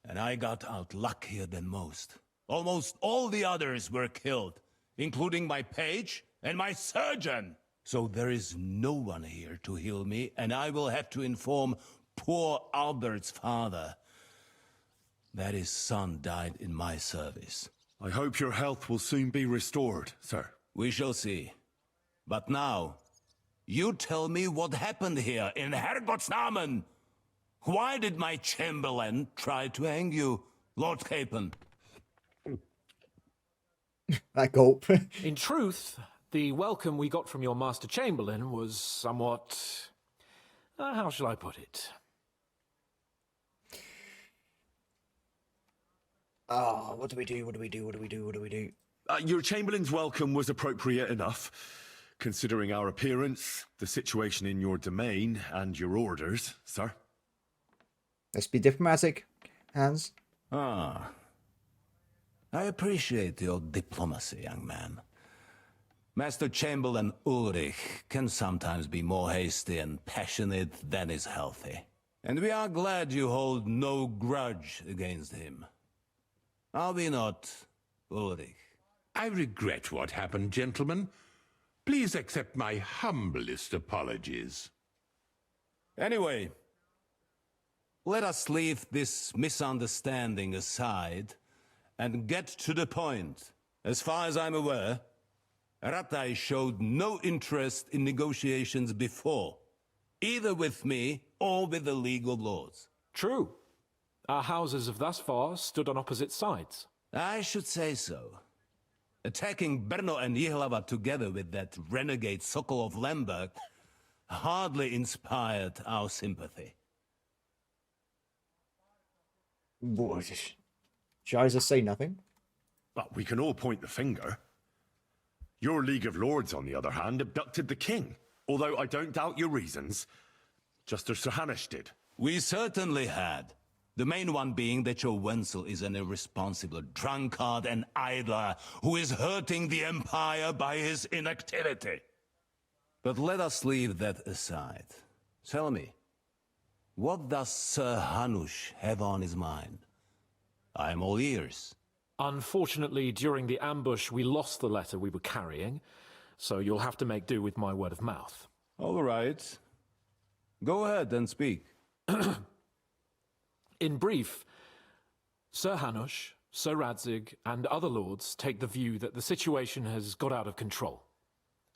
And I got out luckier than most. Almost all the others were killed, including my page and my surgeon. So there is no one here to heal me, and I will have to inform poor Albert's father that his son died in my service. I hope your health will soon be restored, sir. We shall see. But now, you tell me what happened here in Herrgottsnamen. Why did my chamberlain try to hang you, Lord Capon? That gulp. In truth, the welcome we got from your Master Chamberlain was somewhat... how shall I put it? What do we do? What do we do? What do we do? What do we do? Your Chamberlain's welcome was appropriate enough, considering our appearance, the situation in your domain, and your orders, sir. Let's be diplomatic, Hans. I appreciate your diplomacy, young man. Master Chamberlain Ulrich can sometimes be more hasty and passionate than is healthy. And we are glad you hold no grudge against him. Are we not, Ulrich? I regret what happened, gentlemen. Please accept my humblest apologies. Anyway, let us leave this misunderstanding aside and get to the point. As far as I'm aware, Ratai showed no interest in negotiations before, either with me or with the League of Lords. True. Our houses have thus far stood on opposite sides. I should say so. Attacking Brno and Jihlava together with that renegade Sokol of Lemberg hardly inspired our sympathy. Should I just say nothing? But we can all point the finger. Your League of Lords, on the other hand, abducted the king. Although I don't doubt your reasons, just as Sir Hanush did. We certainly had. The main one being that your Wenzel is an irresponsible drunkard and idler who is hurting the Empire by his inactivity. But let us leave that aside. Tell me, what does Sir Hanush have on his mind? I am all ears. Unfortunately, during the ambush, we lost the letter we were carrying, so you'll have to make do with my word of mouth. All right. Go ahead and speak. In brief, Sir Hanush, Sir Radzig, and other lords take the view that the situation has got out of control.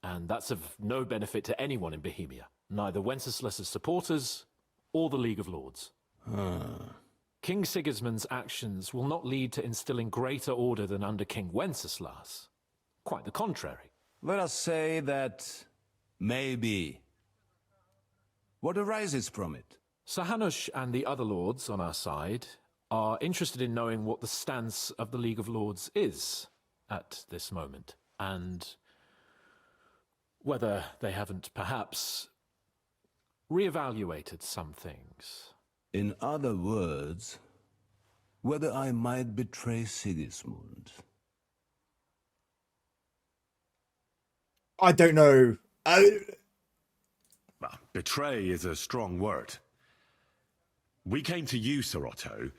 And that's of no benefit to anyone in Bohemia, neither Wenceslas's supporters or the League of Lords. King Sigismund's actions will not lead to instilling greater order than under King Wenceslas. Quite the contrary. Let us say that maybe. What arises from it? Sir Hanush and the other lords on our side are interested in knowing what the stance of the League of Lords is at this moment, and whether they haven't perhaps reevaluated some things. In other words, whether I might betray Sigismund. I don't know. Well, betray is a strong word. We came to you, Sir Otto,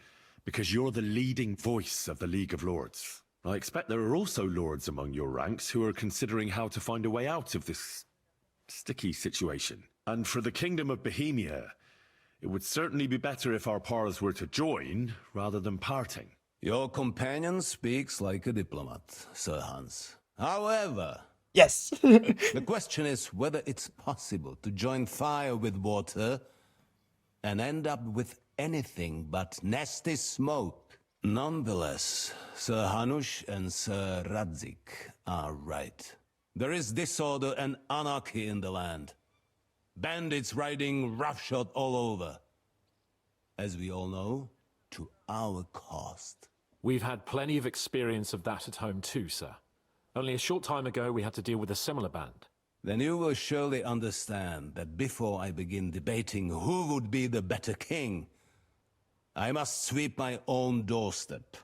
because you're the leading voice of the League of Lords. I expect there are also lords among your ranks who are considering how to find a way out of this sticky situation. And for the Kingdom of Bohemia, it would certainly be better if our paths were to join rather than parting. Your companion speaks like a diplomat, Sir Hans. However, yes. The question is whether it's possible to join fire with water and end up with anything but nasty smoke. Nonetheless, Sir Hanush and Sir Radzik are right. There is disorder and anarchy in the land. Bandits riding roughshod all over. As we all know, to our cost. We've had plenty of experience of that at home too, sir. Only a short time ago we had to deal with a similar band. Then you will surely understand that before I begin debating who would be the better king, I must sweep my own doorstep.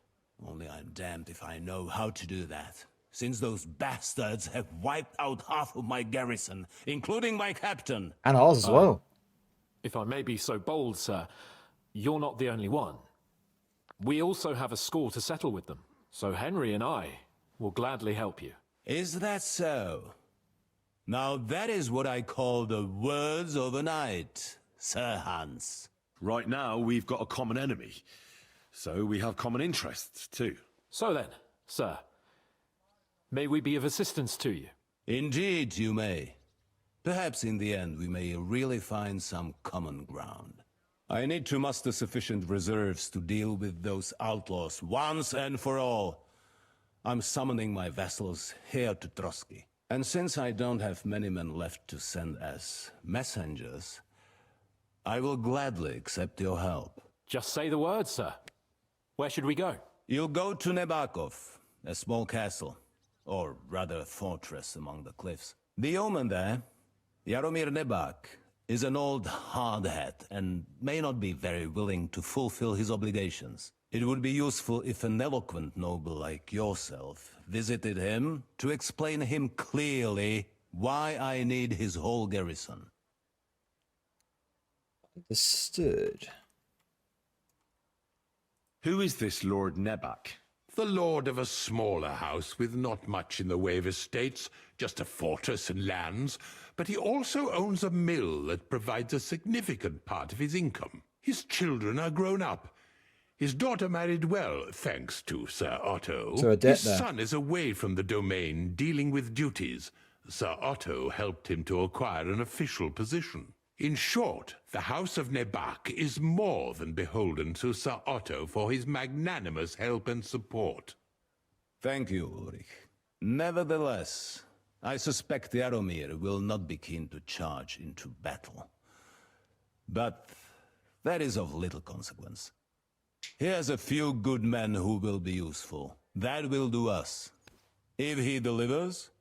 Only I'm damned if I know how to do that, since those bastards have wiped out half of my garrison, including my captain. And ours as well. If I may be so bold, sir, you're not the only one. We also have a score to settle with them, so Henry and I will gladly help you. Is that so? Now that is what I call the words of a knight, Sir Hans. Right now, we've got a common enemy, so we have common interests too. So then, sir, may we be of assistance to you? Indeed, you may. Perhaps in the end we may really find some common ground. I need to muster sufficient reserves to deal with those outlaws once and for all. I'm summoning my vassals here to Trotsky. And since I don't have many men left to send as messengers, I will gladly accept your help. Just say the word, sir. Where should we go? You'll go to Nebakov, a small castle, or rather a fortress among the cliffs. The yeoman there, Jaromir Nebak, is an old hardhat and may not be very willing to fulfill his obligations. It would be useful if an eloquent noble like yourself visited him to explain him clearly why I need his whole garrison. Understood. Who is this Lord Nebak? The lord of a smaller house with not much in the way of estates, just a fortress and lands, but he also owns a mill that provides a significant part of his income. His children are grown up. His daughter married well, thanks to Sir Otto. So a debt His there. son is away from the domain, dealing with duties. Sir Otto helped him to acquire an official position. In short, the House of Nebak is more than beholden to Sir Otto for his magnanimous help and support. Thank you, Ulrich. Nevertheless, I suspect Jaromir will not be keen to charge into battle. But that is of little consequence. He has a few good men who will be useful. That will do us. If he delivers,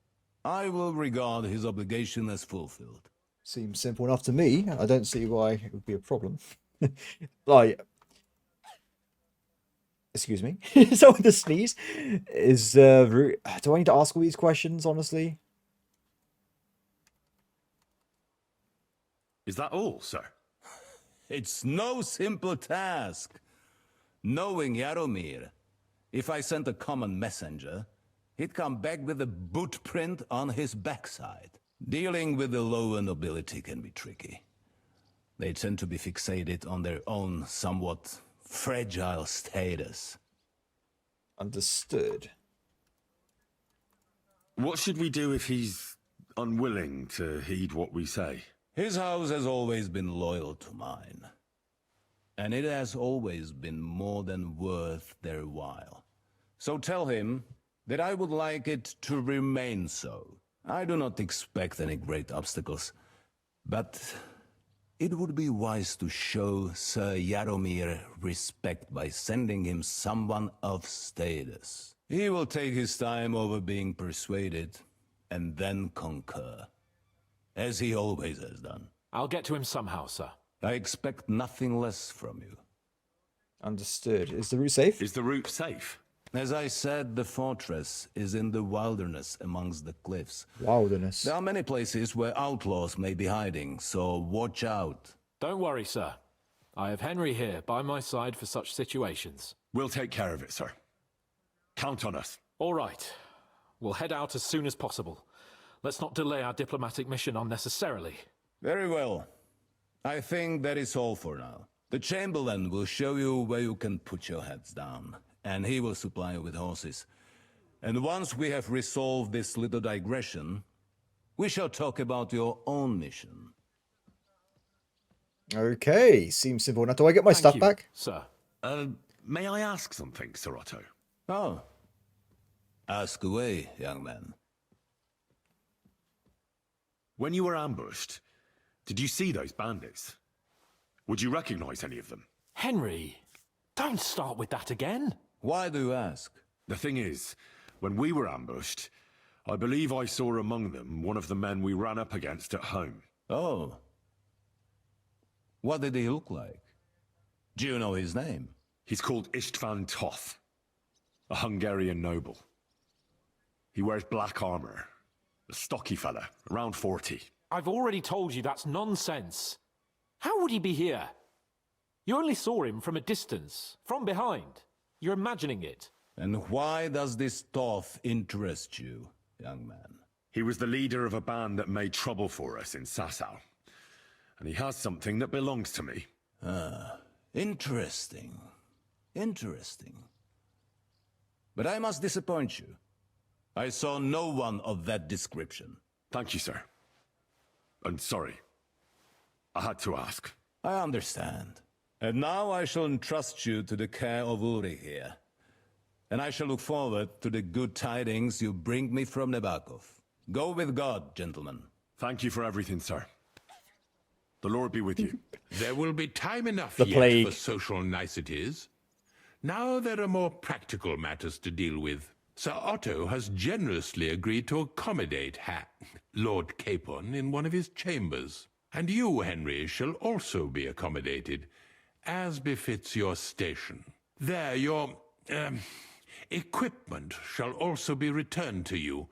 I will regard his obligation as fulfilled. Seems simple enough to me. I don't see why it would be a problem. Like, excuse me. Someone to sneeze. Is do I need to ask all these questions? Honestly, Is that all, sir? It's no simple task. Knowing Jaromir, if I sent a common messenger, he'd come back with a boot print on his backside. Dealing with the lower nobility can be tricky. They tend to be fixated on their own somewhat fragile status. understood. What should we do if he's unwilling to heed what we say? His house has always been loyal to mine. and it has always been more than worth their while. So tell him that I would like it to remain so. I do not expect any great obstacles, but it would be wise to show Sir Jaromir respect by sending him someone of status. He will take his time over being persuaded, and then concur, as he always has done. I'll get to him somehow, sir. I expect nothing less from you. Understood. Is the route safe? Is the route safe? As I said, the fortress is in the wilderness amongst the cliffs. Wilderness. There are many places where outlaws may be hiding, so watch out. Don't worry, sir. I have Henry here by my side for such situations. We'll take care of it, sir. Count on us. All right. We'll head out as soon as possible. Let's not delay our diplomatic mission unnecessarily. Very well. I think that is all for now. The Chamberlain will show you where you can put your heads down, and he will supply you with horses. And once we have resolved this little digression, we shall talk about your own mission. Okay, seems simple. Now, do I get my Thank stuff you, back? sir. May I ask something, Sir Otto? Oh. Ask away, young man. When you were ambushed, did you see those bandits? Would you recognize any of them? Henry, don't start with that again. Why do you ask? The thing is, when we were ambushed, I believe I saw among them one of the men we ran up against at home. Oh. What did he look like? Do you know his name? He's called Istvan Toth, a Hungarian noble. He wears black armor. A stocky fella, around 40. I've already told you that's nonsense. How would he be here? You only saw him from a distance, from behind. You're imagining it. And why does this Toth interest you, young man? He was the leader of a band that made trouble for us in Sasau. And he has something that belongs to me. Ah, interesting. Interesting. But I must disappoint you. I saw no one of that description. Thank you, sir. And sorry. I had to ask. I understand. And now I shall entrust you to the care of Uri here. And I shall look forward to the good tidings you bring me from Nebakov. Go with God, gentlemen. Thank you for everything, sir. The Lord be with you. There will be time enough The yet plague. for social niceties. Now there are more practical matters to deal with. Sir Otto has generously agreed to accommodate Lord Capon in one of his chambers. And you, Henry, shall also be accommodated, as befits your station. There, your equipment shall also be returned to you,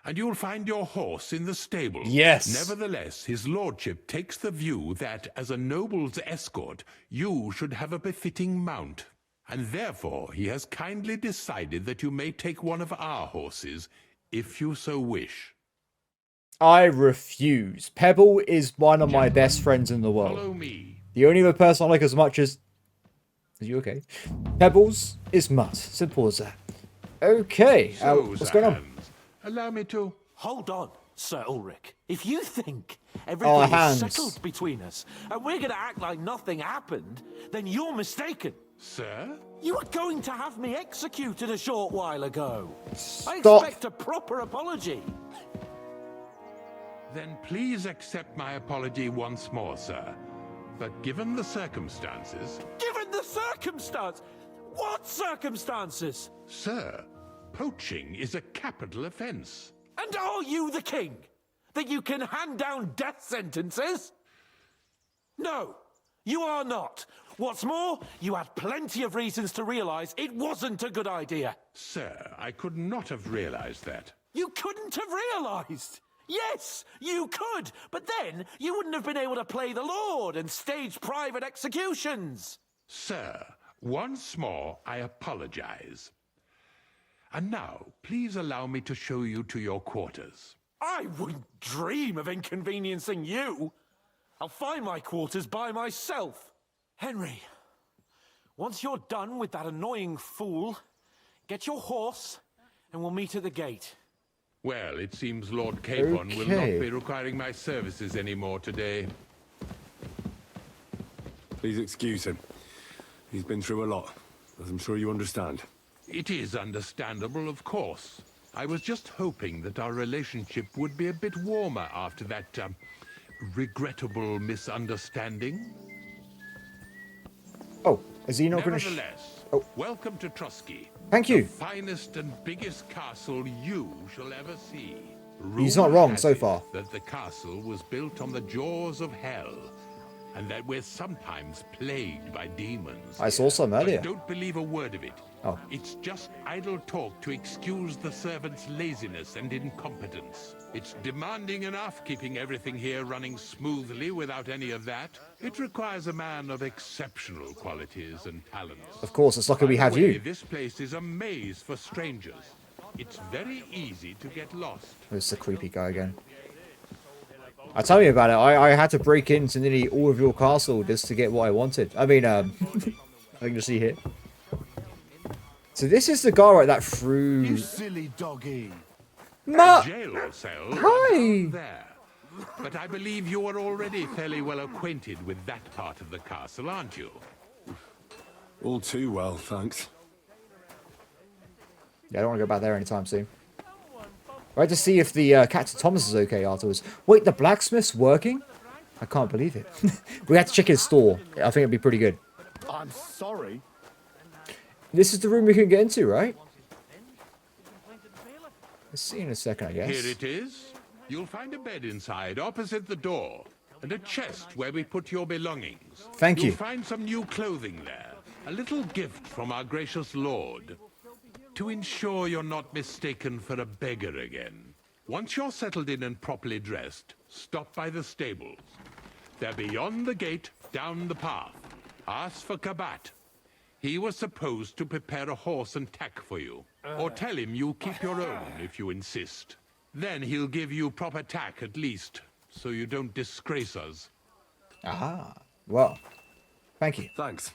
and you'll find your horse in the stable. Yes. Nevertheless, his lordship takes the view that, as a noble's escort, you should have a befitting mount. And therefore, he has kindly decided that you may take one of our horses, if you so wish. I refuse. Pebble is one of my best friends in the world. Follow me. The only other person I like as much as... Are you okay? Pebbles is Mutt. Simple as that. Okay. So, what's Sir going on? Hans, allow me to... Hold on, Sir Ulrich. If you think Oh, everything is Hans. settled between us, and we're going to act like nothing happened, then you're mistaken. Sir? You were going to have me executed a short while ago. I Stop. expect a proper apology. Then please accept my apology once more, sir. But given the circumstances... Given the circumstance? What circumstances? Sir, poaching is a capital offense. And are you the king? That you can hand down death sentences? No, you are not. What's more, you had plenty of reasons to realize it wasn't a good idea. Sir, I could not have realized that. You couldn't have realized. Yes, you could, but then you wouldn't have been able to play the Lord and stage private executions. Sir, once more, I apologize. And now, please allow me to show you to your quarters. I wouldn't dream of inconveniencing you. I'll find my quarters by myself. Henry, once you're done with that annoying fool, get your horse and we'll meet at the gate. Well, it seems Lord Capon will not Okay. be requiring my services anymore today. Please excuse him. He's been through a lot, as I'm sure you understand. It is understandable, of course. I was just hoping that our relationship would be a bit warmer after that, regrettable misunderstanding. Oh, is he not going to... Nevertheless, welcome to Trusky. Thank you. The finest and biggest castle you shall ever see. He's not wrong so far. That the castle was built on the jaws of hell, and that we're sometimes plagued by demons. I saw some earlier. But don't believe a word of it. Oh. It's just idle talk to excuse the servants' laziness and incompetence. It's demanding enough keeping everything here running smoothly without any of that. It requires a man of exceptional qualities and talents. Of course, it's lucky we have you. This place is a maze for strangers. It's very easy to get lost. It's the creepy guy again. I'll tell you about it. I had to break into nearly all of your castle just to get what I wanted. I mean, I can just see here. So this is the guy, right, that threw... You silly doggy. Ma... Jail cell Hi! There. But I believe you are already fairly well acquainted with that part of the castle, aren't you? All too well, thanks. Yeah, I don't want to go back there anytime soon. Right, to see if the Captain Thomas is okay afterwards. Wait, the blacksmith's working? I can't believe it. We had to check his store. I think it'd be pretty good. I'm sorry. This is the room we can get into, right? Let's see in a second, I guess. Here it is. You'll find a bed inside, opposite the door, and a chest where we put your belongings. Thank you. You'll find some new clothing there. A little gift from our gracious lord. To ensure you're not mistaken for a beggar again. Once you're settled in and properly dressed, stop by the stables. They're beyond the gate, down the path. Ask for Kabat. He was supposed to prepare a horse and tack for you. Or tell him you'll keep your own if you insist. Then he'll give you proper tack at least, so you don't disgrace us. Aha. Well, thank you. Thanks.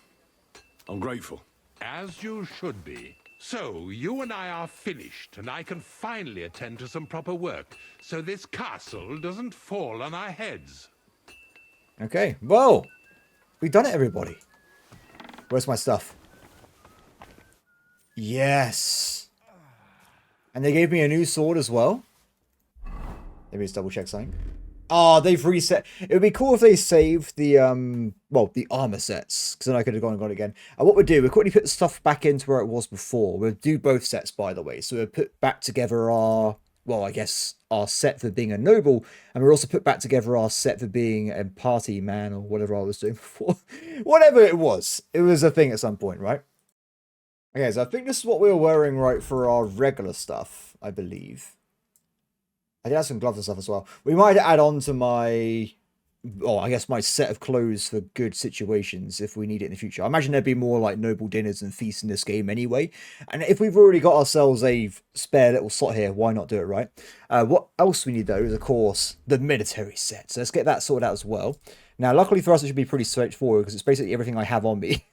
I'm grateful. As you should be. So, you and I are finished, and I can finally attend to some proper work, so this castle doesn't fall on our heads. Okay, well, we've done it, everybody. Where's my stuff? Yes. And they gave me a new sword as well. Let me just double check something. Oh, they've reset. It would be cool if they saved the, well, the armor sets. Because then I could have gone and got it again. And what we'll do, we'll quickly put the stuff back into where it was before. We'll do both sets, by the way. So we'll put back together our, well, I guess, our set for being a noble. And we'll also put back together our set for being a party man or whatever I was doing before. Whatever it was. It was a thing at some point, right? Okay, so I think this is what we were wearing, right, for our regular stuff, I believe. I did have some gloves and stuff as well. We might add on to my, oh, I guess my set of clothes for good situations if we need it in the future. I imagine there'd be more like noble dinners and feasts in this game anyway. And if we've already got ourselves a spare little slot here, why not do it, right? What else we need though is, of course, the military set. So let's get that sorted out as well. Now, luckily for us, it should be pretty straightforward because it's basically everything I have on me.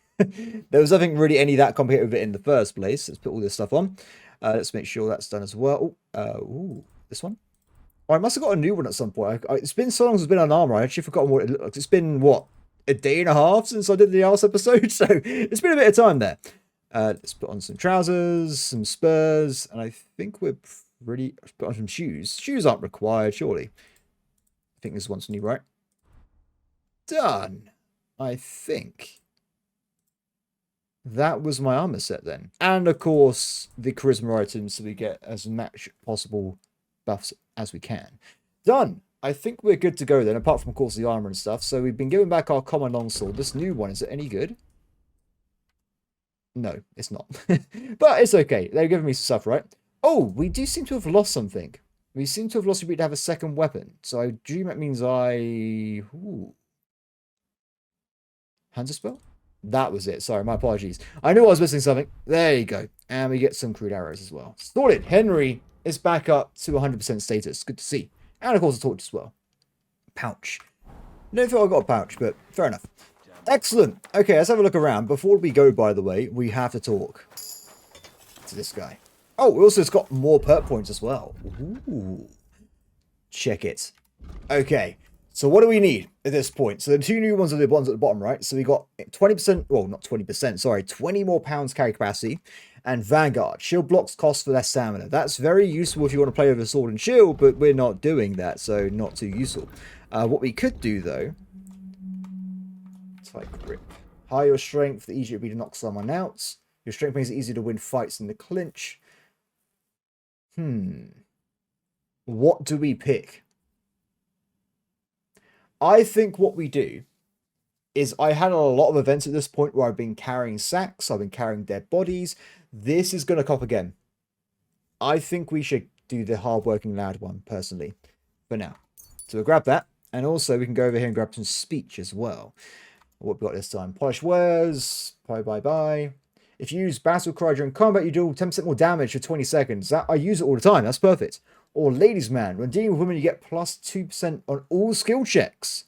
There was nothing really any that complicated with it in the first place. Let's put all this stuff on. Let's make sure that's done as well. Ooh, this one. Oh, I must have got a new one at some point. It's been so long since it's been on armor. I actually forgotten what it looked like. It's been, what, a day and a half since I did the last episode? So it's been a bit of time there. Let's put on some trousers, some spurs, and I think we're pretty... Let's put on some shoes. Shoes aren't required, surely. I think this one's new, right? Done. I think. That was my armor set then. And, of course, the charisma items so we get as much possible buffs as we can. Done. I think we're good to go then, apart from, of course, the armor and stuff. So we've been giving back our common longsword. This new one, is it any good? No, it's not. But it's okay. They're giving me some stuff, right? Oh, we do seem to have lost something. We seem to have lost the ability to have a second weapon. So I dream that means Ooh. Hands a spell? That was it. Sorry, my apologies. I knew I was missing something. There you go. And we get some crude arrows as well. Sorted. Henry is back up to 100% status. Good to see. And of course a torch as well. Pouch. Don't feel I got a pouch, but fair enough. Excellent. Okay, let's have a look around. Before we go, by the way, we have to talk to this guy. Oh, we also got more perk points as well. Ooh. Check it. Okay. So what do we need at this point? So the two new ones are the ones at the bottom, right? So we got 20%, well, not 20%, sorry, 20 more pounds carry capacity. And Vanguard. Shield blocks cost for less stamina. That's very useful if you want to play with a sword and shield, but we're not doing that, so not too useful. What we could do, though... Tight grip. Higher your strength, the easier it would be to knock someone out. Your strength makes it easier to win fights in the clinch. What do we pick? I think what we do is I had a lot of events at this point where I've been carrying sacks, I've been carrying dead bodies. This is going to cop again. I think we should do the hard-working lad one, personally, for now. So we'll grab that. And also we can go over here and grab some speech as well. What have we got this time? Polished wares. Bye. If you use battle cry during combat, you do 10% more damage for 20 seconds. I use it all the time. That's perfect. Or ladies man. When dealing with women, you get plus 2% on all skill checks.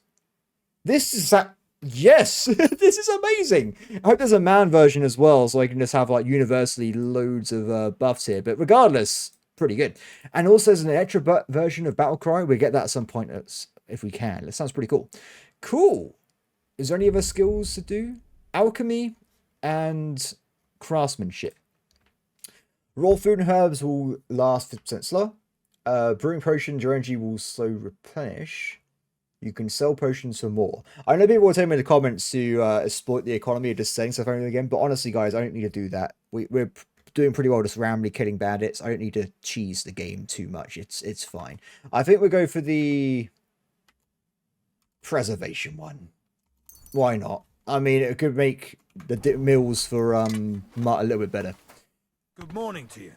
This is that. Yes, this is amazing. I hope there's a man version as well, so I can just have like universally loads of buffs here. But regardless, pretty good. And also there's an extra version of Battle Cry. We'll get that at some point if we can. That sounds pretty cool. Cool. Is there any other skills to do? Alchemy and craftsmanship. Raw food and herbs will last 50% slower. Brewing potions, your energy will slow replenish. You can sell potions for more. I know people will tell me in the comments to exploit the economy of just saying stuff over and again, but honestly, guys, I don't need to do that. We're doing pretty well just randomly killing bandits. I don't need to cheese the game too much. It's fine. I think we'll go for the preservation one. Why not? I mean, it could make the meals for Mutt a little bit better. Good morning to you.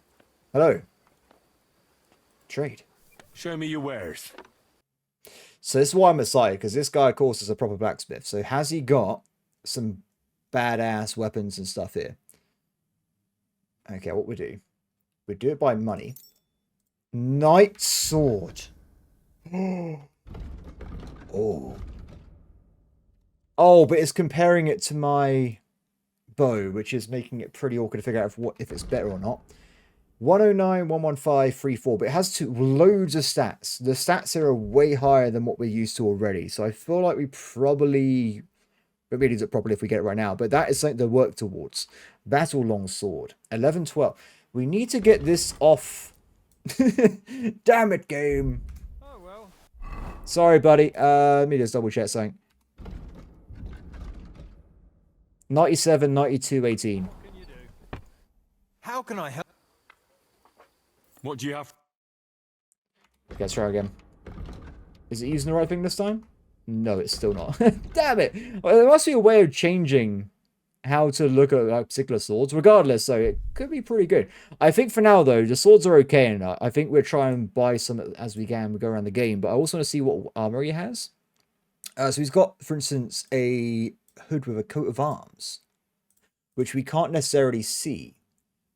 Hello. Trade. Show me your wares. So this is why I'm excited, because this guy, of course, is a proper blacksmith. So has he got some badass weapons and stuff here? Okay, what we do? We do it by money. Knight sword. Oh. Oh, but it's comparing it to my bow, which is making it pretty awkward to figure out if it's better or not. 109, 115, 34, but it has loads of stats. The stats here are way higher than what we're used to already, so I feel like we probably use it properly if we get it right now, but that is something to work towards. Battle longsword, 11, 12. We need to get this off. Damn it, game. Oh, well. Sorry, buddy. Let me just double check something. 97, 92, 18. What can you do? How can I help? What do you have? Okay, let's try again. Is it using the right thing this time? No, it's still not. Damn it! Well, there must be a way of changing how to look at particular swords. Regardless, so it could be pretty good. I think for now, though, the swords are okay, and I think we'll try and buy some as we can. We go around the game, but I also want to see what armor he has. So he's got, for instance, a hood with a coat of arms, which we can't necessarily see.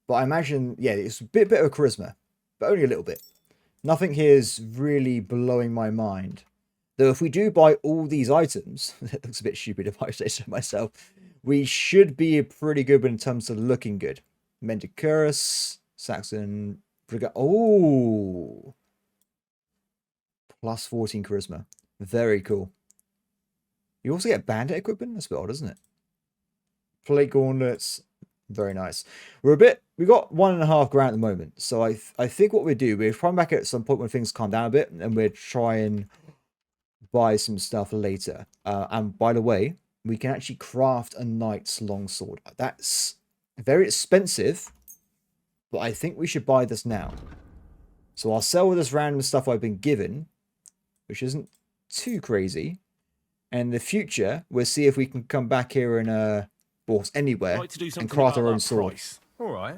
But I imagine, yeah, it's a bit of charisma, but only a little bit. Nothing here is really blowing my mind. Though if we do buy all these items, it looks a bit stupid if I say so myself, we should be pretty good in terms of looking good. Mendicurus, Saxon, Brigade. Oh! Plus 14 charisma. Very cool. You also get bandit equipment? That's a bit odd, isn't it? Plate gauntlets. Very nice. We got 1.5 grand at the moment. So I think what we do, we'll come back at some point when things calm down a bit, and we'll try and buy some stuff later. And by the way, we can actually craft a knight's longsword. That's very expensive, but I think we should buy this now. So I'll sell this random stuff I've been given, which isn't too crazy. And in the future, we'll see if we can come back here and anywhere and craft our own sword. All right.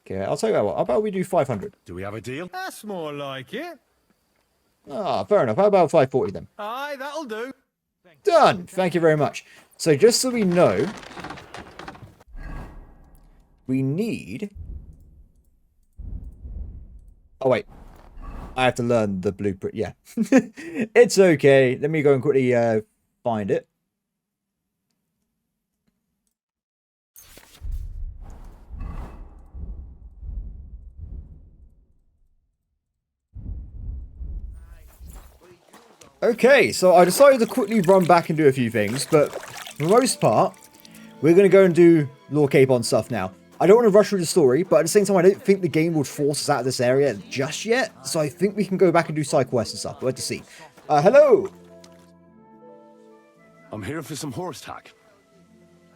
Okay, I'll tell you what. How about we do 500? Do we have a deal? That's more like it. Ah, fair enough. How about 540 then? Aye, that'll do. Done. Thank you very much. So just so we know, we need... Oh, wait. I have to learn the blueprint. Yeah. It's okay. Let me go and quickly find it. Okay, so I decided to quickly run back and do a few things, but for the most part, we're going to go and do Lord Capon stuff now. I don't want to rush through the story, but at the same time, I don't think the game would force us out of this area just yet, so I think we can go back and do side quests and stuff. We'll have to see. Hello! I'm here for some horse tack.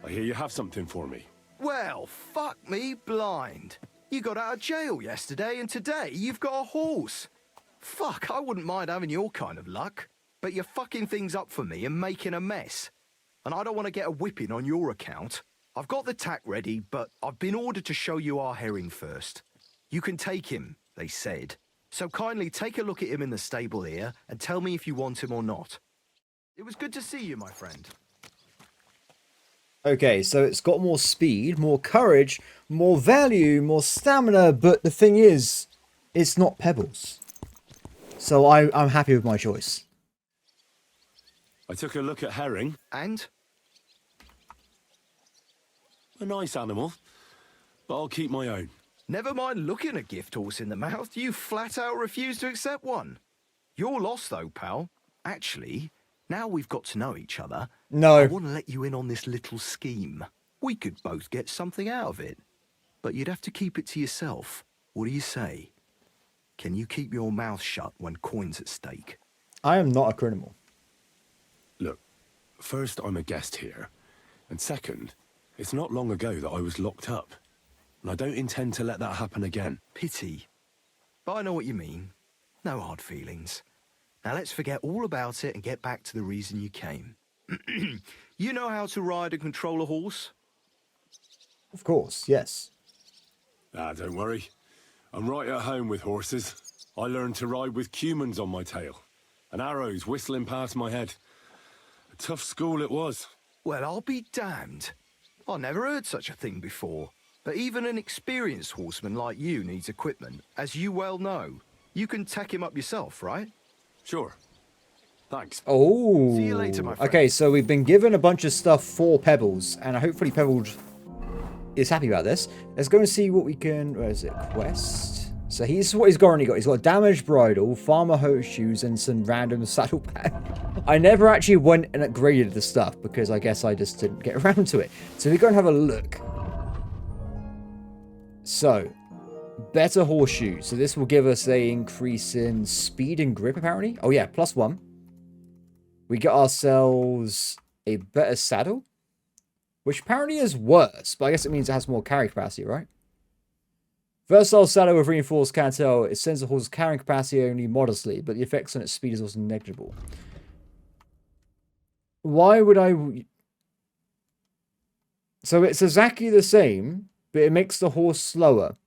I hear you have something for me. Well, fuck me blind. You got out of jail yesterday, and today you've got a horse. Fuck, I wouldn't mind having your kind of luck. But you're fucking things up for me and making a mess. And I don't want to get a whipping on your account. I've got the tack ready, but I've been ordered to show you our herring first. You can take him, they said. So kindly take a look at him in the stable here and tell me if you want him or not. It was good to see you, my friend. Okay, so it's got more speed, more courage, more value, more stamina, but the thing is, it's not Pebbles. So I'm happy with my choice. I took a look at herring. And? A nice animal, but I'll keep my own. Never mind looking a gift horse in the mouth, you flat out refuse to accept one. You're lost though, pal. Actually, now we've got to know each other. No. I want to let you in on this little scheme. We could both get something out of it. But you'd have to keep it to yourself. What do you say? Can you keep your mouth shut when coin's at stake? I am not a criminal. Look, first, I'm a guest here. And second, it's not long ago that I was locked up. And I don't intend to let that happen again. Pity. But I know what you mean. No hard feelings. Now let's forget all about it and get back to the reason you came. You know how to ride and control a horse? Of course, yes. Ah, don't worry. I'm right at home with horses. I learned to ride with cumans on my tail. And arrows whistling past my head. A tough school it was. Well, I'll be damned. I never heard such a thing before. But even an experienced horseman like you needs equipment, as you well know. You can tack him up yourself, right? Sure. Thanks. Oh. See you later, my friend. Okay, so we've been given a bunch of stuff for Pebbles, and hopefully Pebbles is happy about this. Let's go and see what we can... Where is it? Quest. So he's what he's currently got. He's got a damaged bridle, farmer horseshoes, and some random saddlebag. I never actually went and upgraded the stuff because I guess I just didn't get around to it. So we go and have a look. So, better horseshoes. So this will give us a increase in speed and grip, apparently. Oh yeah, +1. We get ourselves a better saddle, which apparently is worse, but I guess it means it has more carry capacity, right? Versatile saddle with reinforced cantel. It sends the horse's carrying capacity only modestly, but the effects on its speed is also negligible. Why would I... So it's exactly the same, but it makes the horse slower.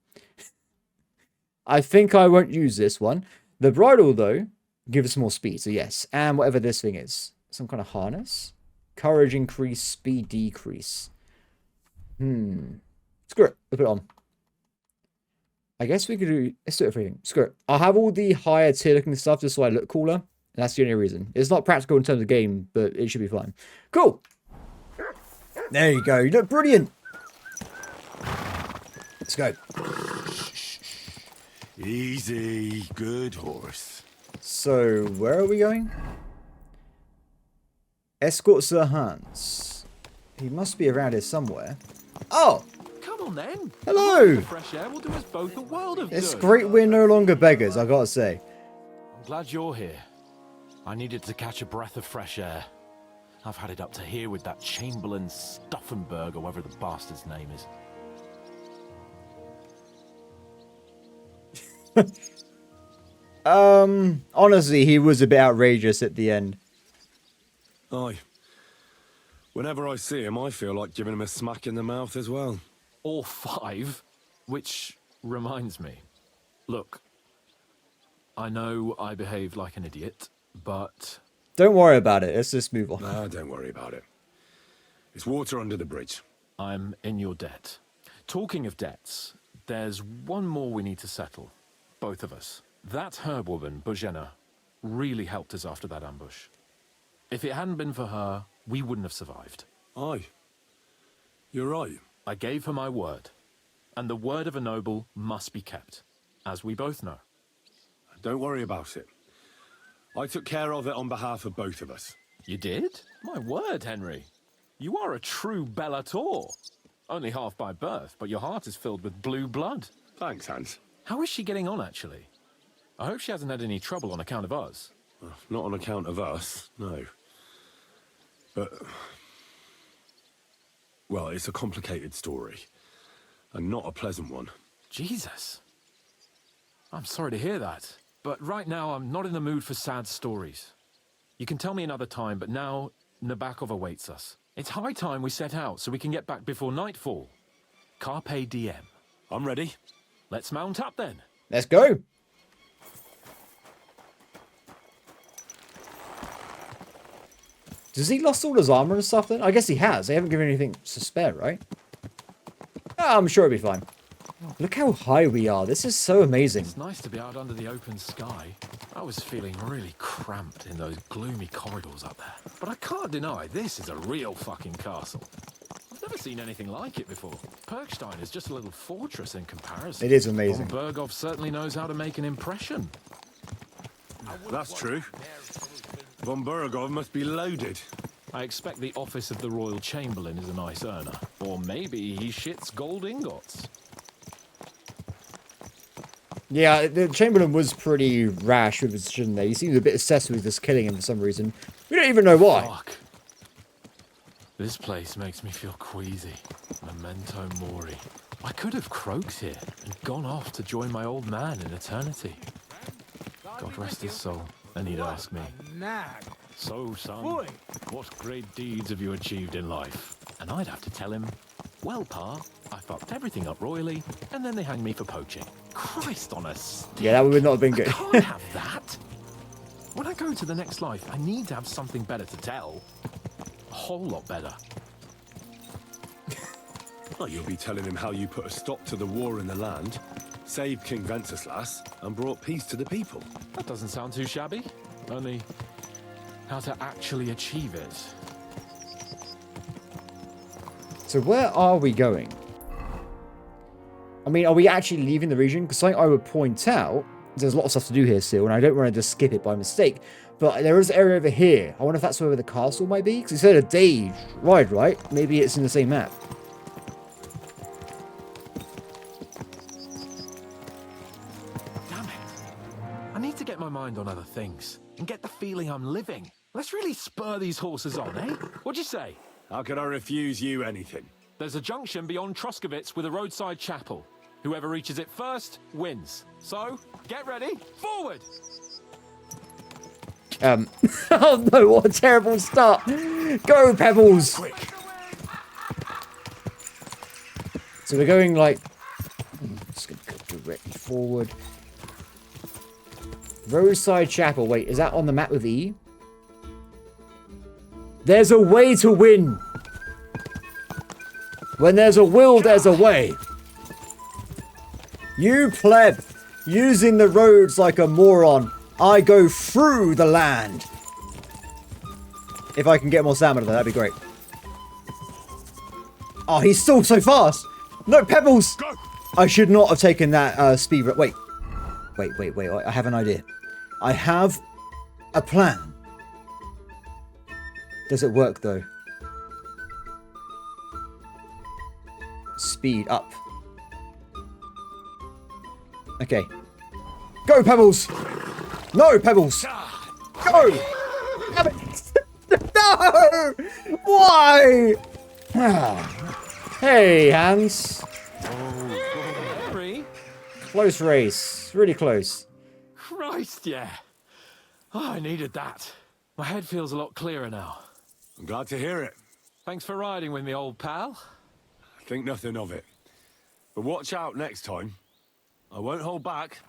I think I won't use this one. The bridle, though, gives us more speed, so yes. And whatever this thing is. Some kind of harness? Courage increase, speed decrease. Screw it. Let's put it on. I guess we could do... Let's do everything. Screw it. I'll have all the higher tier looking stuff just so I look cooler. And that's the only reason. It's not practical in terms of game, but it should be fine. Cool. There you go. You look brilliant. Let's go. Easy. Good horse. So, where are we going? Escort Sir Hans. He must be around here somewhere. Oh! Come on then. Hello! The fresh air will do us both a world of It's good. great we're no longer beggars, I gotta say. I'm glad you're here. I needed to catch a breath of fresh air. I've had it up to here with that Chamberlain Stuffenberg, or whatever the bastard's name is. Honestly, he was a bit outrageous at the end. Aye. Whenever I see him, I feel like giving him a smack in the mouth as well. Or 5, which reminds me. Look, I know I behaved like an idiot, but... Don't worry about it, let's just move on. Nah, don't worry about it. It's water under the bridge. I'm in your debt. Talking of debts, there's one more we need to settle. Both of us. That herbwoman, Bojena, really helped us after that ambush. If it hadn't been for her, we wouldn't have survived. Aye. You're right. I gave her my word. And the word of a noble must be kept, as we both know. Don't worry about it. I took care of it on behalf of both of us. You did? My word, Henry. You are a true Bellator. Only half by birth, but your heart is filled with blue blood. Thanks, Hans. How is she getting on, actually? I hope she hasn't had any trouble on account of us. Not on account of us, no. But... well, it's a complicated story. And not a pleasant one. Jesus. I'm sorry to hear that. But right now, I'm not in the mood for sad stories. You can tell me another time, but now Nabokov awaits us. It's high time we set out so we can get back before nightfall. Carpe diem. I'm ready. Let's mount up then. Let's go. Does he lost all his armor and stuff then? I guess he has. They haven't given anything to spare, right? Oh, I'm sure it'll be fine. Look how high we are. This is so amazing. It's nice to be out under the open sky. I was feeling really cramped in those gloomy corridors up there. But I can't deny, this is a real fucking castle. I've never seen anything like it before. Perkstein is just a little fortress in comparison. It is amazing. Von Berghoff certainly knows how to make an impression. That's true. Von Berghoff must be loaded. I expect the office of the Royal Chamberlain is a nice earner. Or maybe he shits gold ingots. Yeah, the Chamberlain was pretty rash with his decision there. He seemed a bit obsessed with just killing him for some reason. We don't even know why. Fuck. This place makes me feel queasy. Memento mori. I could have croaked here and gone off to join my old man in eternity. God rest his soul. And he'd ask me, "So, son, what great deeds have you achieved in life?" And I'd have to tell him, "Well, Pa, I fucked everything up royally, and then they hanged me for poaching." Christ on a stick. Yeah, that would not have been good. I can't have that. When I go to the next life, I need to have something better to tell. A whole lot better. Well, you'll be telling him how you put a stop to the war in the land, saved King Wenceslas, and brought peace to the people. That doesn't sound too shabby. Only how to actually achieve it. So where are we going? I mean, are we actually leaving the region? Because something I would point out, there's a lot of stuff to do here still, and I don't want to just skip it by mistake, but there is an area over here. I wonder if that's where the castle might be? Because it said a day ride, right? Maybe it's in the same map. Damn it. I need to get my mind on other things and get the feeling I'm living. Let's really spur these horses on, eh? What'd you say? How could I refuse you anything? There's a junction beyond Truskovitz with a roadside chapel. Whoever reaches it first wins. So, get ready, forward! Oh no, what a terrible start. Go, Pebbles! Quick! So we're going like... just going to go directly forward. Roadside Chapel. Wait, is that on the map with E? There's a way to win! When there's a will, there's a way. You pleb, using the roads like a moron. I go through the land. If I can get more salmon of that, that'd be great. Oh, he's still so fast. No, Pebbles. Go. I should not have taken that speed. Wait. I have an idea. I have a plan. Does it work though? Speed up. Okay. Go, Pebbles! No, Pebbles! Go! Damn it! No! Why? Hey, Hans. Henry? Close race. Really close. Christ, yeah. Oh, I needed that. My head feels a lot clearer now. I'm glad to hear it. Thanks for riding with me, old pal. Think nothing of it. But watch out next time. I won't hold back.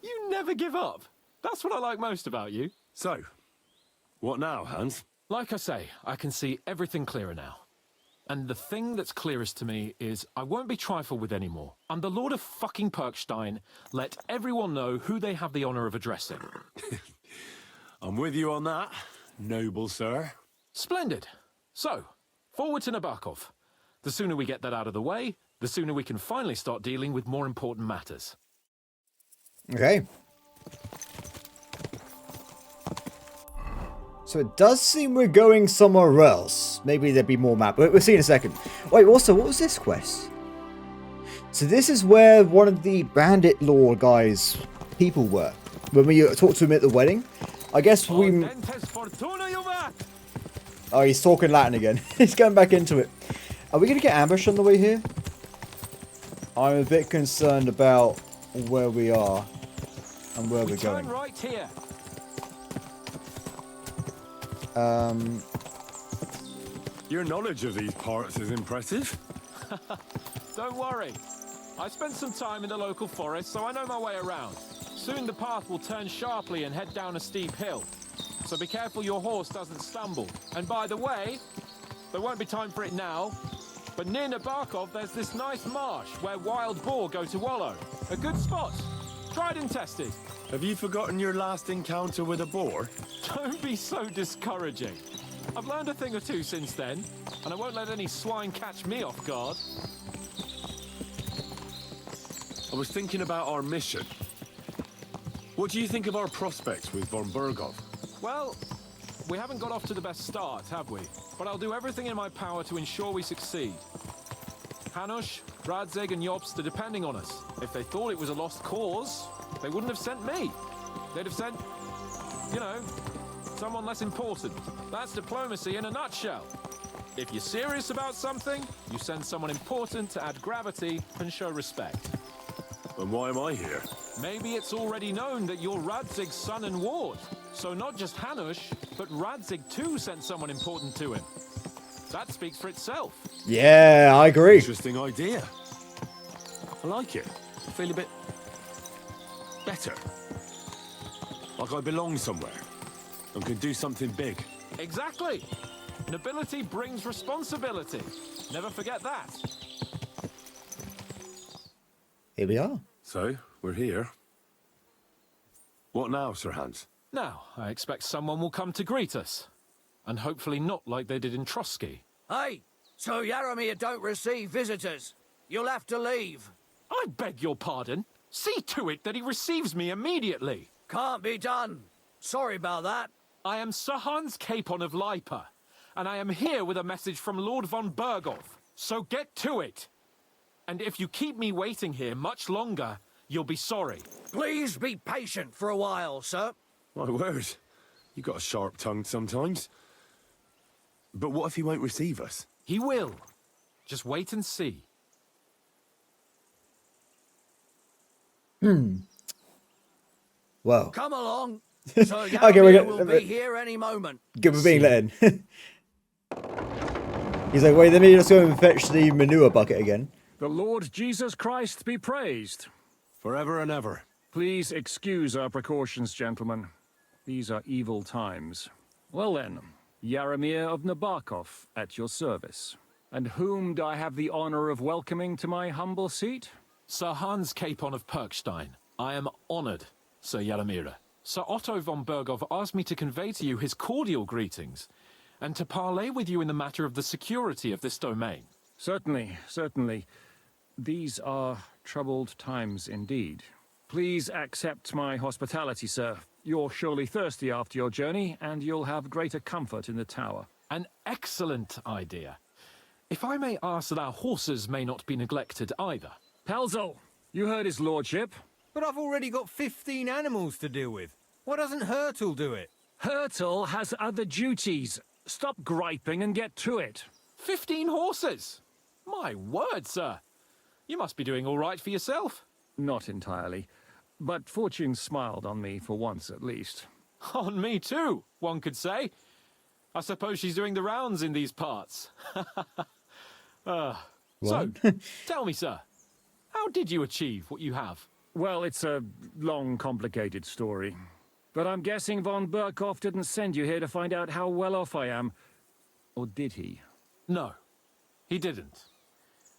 You never give up. That's what I like most about you. So, what now, Hans? Like I say, I can see everything clearer now. And the thing that's clearest to me is I won't be trifled with anymore. I'm the Lord of fucking Perkstein. Let everyone know who they have the honor of addressing. I'm with you on that, noble sir. Splendid. So, forward to Nabokov. The sooner we get that out of the way, the sooner we can finally start dealing with more important matters. Okay. So it does seem we're going somewhere else. Maybe there'd be more map, but we'll see in a second. Wait, also, what was this quest? So this is where one of the bandit lord guys' people were. When we talked to him at the wedding. I guess we... Oh, he's talking Latin again. He's going back into it. Are we going to get ambushed on the way here? I'm a bit concerned about where we are and where we're going. Right here. Your knowledge of these parts is impressive. Don't worry. I spent some time in the local forest, so I know my way around. Soon the path will turn sharply and head down a steep hill. So be careful your horse doesn't stumble. And by the way, there won't be time for it now, but near Nabarkov there's this nice marsh where wild boar go to wallow. A good spot. Tried and tested. Have you forgotten your last encounter with a boar? Don't be so discouraging. I've learned a thing or two since then, and I won't let any swine catch me off guard. I was thinking about our mission. What do you think of our prospects with von Berghoff? Well, we haven't got off to the best start, have we? But I'll do everything in my power to ensure we succeed. Hanush, Radzig and Jobst are depending on us. If they thought it was a lost cause, they wouldn't have sent me. They'd have sent, you know, someone less important. That's diplomacy in a nutshell. If you're serious about something, you send someone important to add gravity and show respect. And why am I here? Maybe it's already known that you're Radzig's son and ward. So not just Hanush, but Radzig too sent someone important to him. That speaks for itself. Yeah, I agree. Interesting idea. I like it. I feel a bit better. Like I belong somewhere and can do something big. Exactly. Nobility brings responsibility. Never forget that. Here we are. So, we're here. What now, Sir Hans? Now, I expect someone will come to greet us. And hopefully not like they did in Trotsky. Hey, so Yaramir don't receive visitors. You'll have to leave. I beg your pardon. See to it that he receives me immediately. Can't be done. Sorry about that. I am Sir Hans Capon of Lipa, and I am here with a message from Lord von Berghoff. So get to it. And if you keep me waiting here much longer, you'll be sorry. Please be patient for a while, sir. My word. You got a sharp tongue sometimes. But what if he won't receive us? He will. Just wait and see. Well. Come along. So Okay, will be here any moment. Good, we're being let in. He's like, wait, let me just go and fetch the manure bucket again. The Lord Jesus Christ be praised. Forever and ever. Please excuse our precautions, gentlemen. These are evil times. Well then, Yaramir of Nabarkov, at your service. And whom do I have the honor of welcoming to my humble seat? Sir Hans Capon of Perkstein. I am honored, Sir Yaramir. Sir Otto von Berghoff asked me to convey to you his cordial greetings, and to parley with you in the matter of the security of this domain. Certainly, certainly. These are troubled times indeed. Please accept my hospitality, sir. You're surely thirsty after your journey, and you'll have greater comfort in the tower. An excellent idea. If I may ask that our horses may not be neglected either. Pelzel, you heard his lordship. But I've already got 15 animals to deal with. Why doesn't Hurtle do it? Hurtle has other duties. Stop griping and get to it. 15 horses? My word, sir. You must be doing all right for yourself. Not entirely. But fortune smiled on me for once at least. On me too, one could say. I suppose she's doing the rounds in these parts. So, tell me, sir, how did you achieve what you have? Well, it's a long, complicated story. But I'm guessing von Berghoff didn't send you here to find out how well off I am. Or did he? No, he didn't.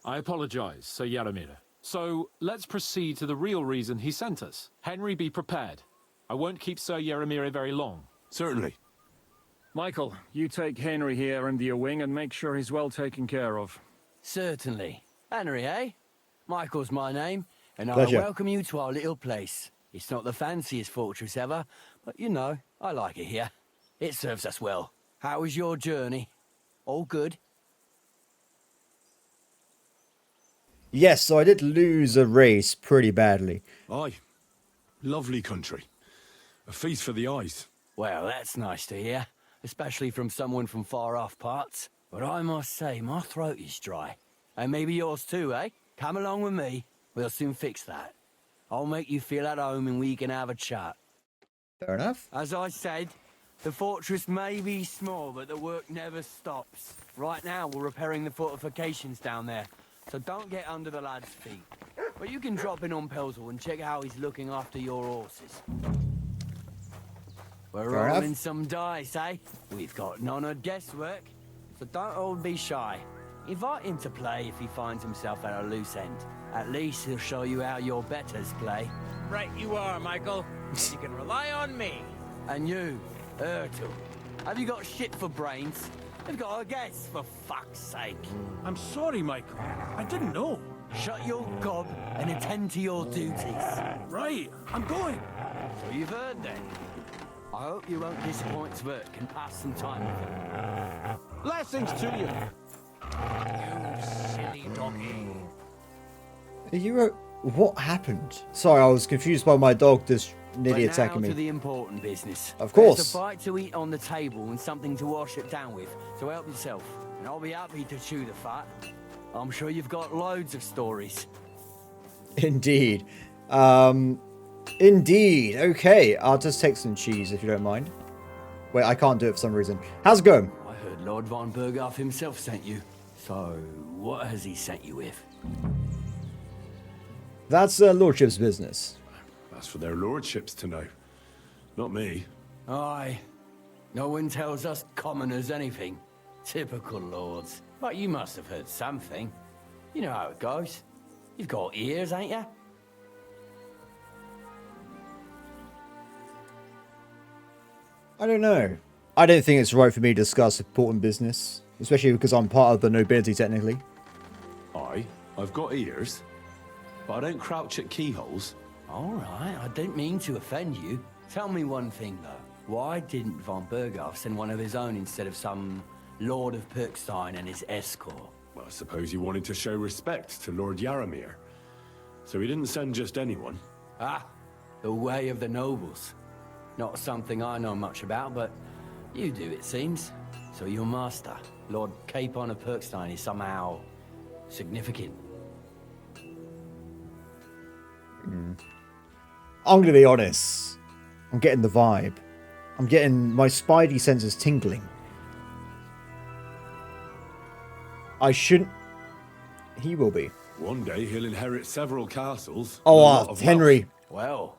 I apologize, Sir Yaramir. So, let's proceed to the real reason he sent us. Henry, be prepared. I won't keep Sir Yaramir very long. Certainly. Michael, you take Henry here under your wing and make sure he's well taken care of. Certainly. Henry, eh? Michael's my name, and Pleasure. I welcome you to our little place. It's not the fanciest fortress ever, but you know, I like it here. It serves us well. How was your journey? All good? Yes, so I did lose a race pretty badly. Aye. Lovely country. A feast for the eyes. Well, that's nice to hear, especially from someone from far-off parts. But I must say, my throat is dry. And maybe yours too, eh? Come along with me. We'll soon fix that. I'll make you feel at home and we can have a chat. Fair enough. As I said, the fortress may be small, but the work never stops. Right now, we're repairing the fortifications down there, so don't get under the lad's feet. But you can drop in on Pelzel and check how he's looking after your horses. We're Fair rolling enough. some dice, eh? We've got none of guesswork, so don't all be shy. Invite him to play if he finds himself at a loose end. At least he'll show you how your betters play. Right you are, Michael. You can rely on me. And you, Ertl, have you got shit for brains? You've got a guess, for fuck's sake. I'm sorry, Michael. I didn't know. Shut your gob and attend to your duties. Right, I'm going. So you've heard then. I hope you won't disappoint Svert and pass some time with him. Blessings to you. You silly doggy. Are you what happened? Sorry, I was confused by my dog just nearly But attacking now me. to the important business. Of course. There's a bite to eat on the table and something to wash it down with, so help yourself. And I'll be happy to chew the fat. I'm sure you've got loads of stories. Indeed. Indeed. Okay, I'll just take some cheese if you don't mind. Wait, I can't do it for some reason. How's it going? I heard Lord von Berghoff himself sent you. So, what has he sent you with? That's Lordship's business. That's for their lordships to know. Not me. Aye. No one tells us commoners anything. Typical lords. But you must have heard something. You know how it goes. You've got ears, ain't you? I don't know. I don't think it's right for me to discuss important business, especially because I'm part of the nobility technically. Aye, I've got ears, but I don't crouch at keyholes. All right, I didn't mean to offend you. Tell me one thing, though. Why didn't von Berghoff send one of his own instead of some Lord of Perkstein and his escort? Well, I suppose he wanted to show respect to Lord Yaramir. So he didn't send just anyone. Ah, the way of the nobles. Not something I know much about, but you do, it seems. So your master, Lord Capon of Perkstein, is somehow significant. I'm gonna be honest. I'm getting the vibe. I'm getting my spidey senses tingling. I shouldn't. He will be. One day he'll inherit several castles. Oh, and a lot of Henry. Well,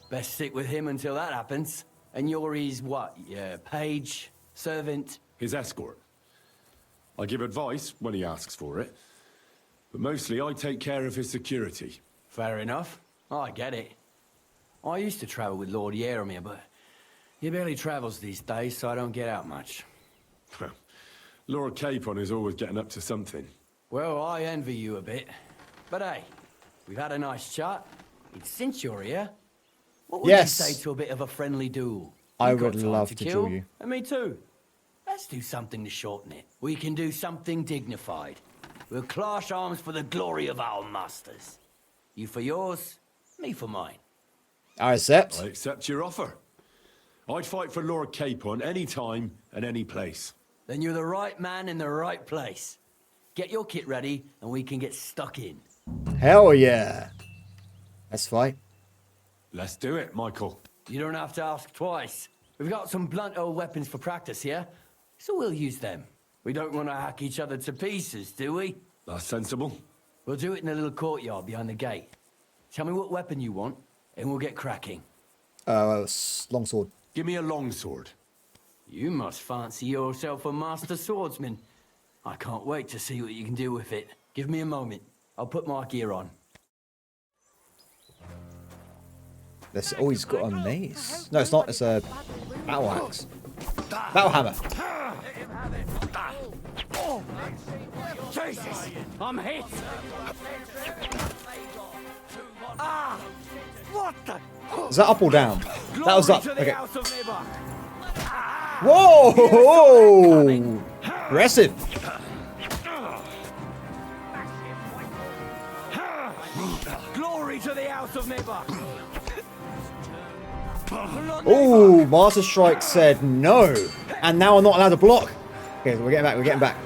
best stick with him until that happens. And you're his what? Yeah, page, servant? His escort. I give advice when he asks for it, but mostly I take care of his security. Fair enough. I get it. I used to travel with Lord Yaramir, but he barely travels these days, so I don't get out much. Lord Capon is always getting up to something. Well, I envy you a bit. But hey, we've had a nice chat. It's since you're here. What would Yes. you say to a bit of a friendly duel? I You've got would time love to to kill, duel you. And me too. Let's do something to shorten it. We can do something dignified. We'll clash arms for the glory of our masters. You for yours, me for mine. I accept. I accept your offer. I'd fight for Lord Capon any time and any place. Then you're the right man in the right place. Get your kit ready, and we can get stuck in. Hell yeah. Let's fight. Let's do it, Michael. You don't have to ask twice. We've got some blunt old weapons for practice here, so we'll use them. We don't want to hack each other to pieces, do we? That's sensible. We'll do it in a little courtyard behind the gate. Tell me what weapon you want, and we'll get cracking. Longsword. Give me a longsword. You must fancy yourself a master swordsman. I can't wait to see what you can do with it. Give me a moment. I'll put my gear on. That's always got a mace. No, it's not. It's a battle axe. Battle hammer. Oh, Jesus! I'm hit! Ah! What the? Is that up or down? That was up. Glory to the Okay. House of Nebach. Ah! Whoa! Aggressive. Glory to the House of Nibba! Oh, Master Strike said no. And now I'm not allowed to block. Okay, so we're getting back, we're getting back.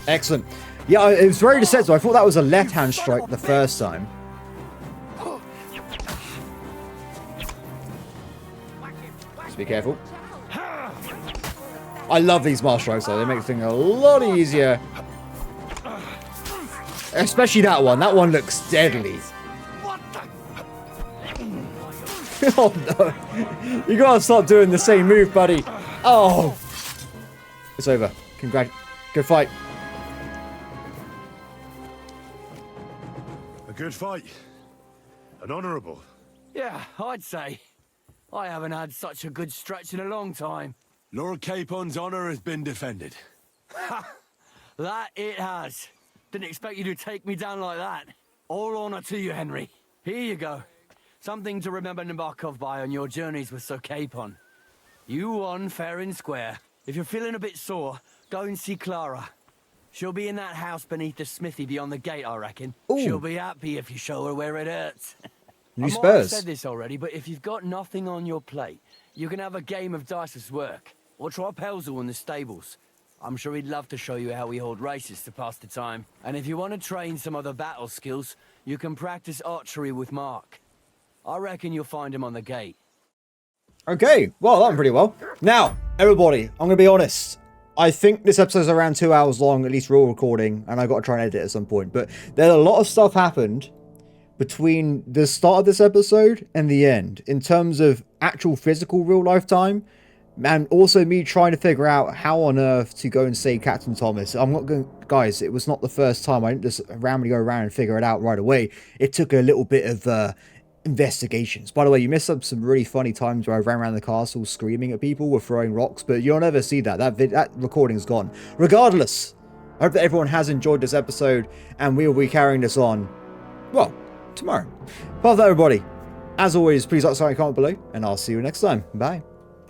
Excellent. Yeah, it was very deceptive. I thought that was a left-hand strike the first time. Just be careful. I love these Master Strikes though. They make things a lot easier. Especially that one. That one looks deadly. Oh no. You gotta stop doing the same move, buddy. Oh. It's over. Good fight. A good fight. An honourable. Yeah, I'd say. I haven't had such a good stretch in a long time. Lord Capon's honour has been defended. Ha! That it has. Didn't expect you to take me down like that. All honour to you, Henry. Here you go. Something to remember Nabokov by on your journeys with Sir Capon. You won fair and square. If you're feeling a bit sore, go and see Clara. She'll be in that house beneath the smithy beyond the gate, I reckon. Ooh. She'll be happy if you show her where it hurts. New I might have Spurs. said this already, but if you've got nothing on your plate, you can have a game of dice's work. Or try Pelzel in the stables. I'm sure he'd love to show you how we hold races to pass the time. And if you want to train some other battle skills, you can practice archery with Mark. I reckon you'll find him on the gate. Okay, well, that went pretty well. Now, everybody, I'm going to be honest. I think this episode's around 2 hours long, at least raw recording, and I've got to try and edit it at some point. But there's a lot of stuff happened between the start of this episode and the end, in terms of actual physical real-life time, and also me trying to figure out how on earth to go and save Captain Thomas. I'm not going... Guys, it was not the first time. I didn't just randomly go around and figure it out right away. It took a little bit of investigations. By the way, you missed some really funny times where I ran around the castle screaming at people with throwing rocks, but you'll never see that. That recording's gone. Regardless, I hope that everyone has enjoyed this episode, and we will be carrying this on, well, tomorrow. Apart from that, everybody, as always, please like, comment below, and I'll see you next time. Bye.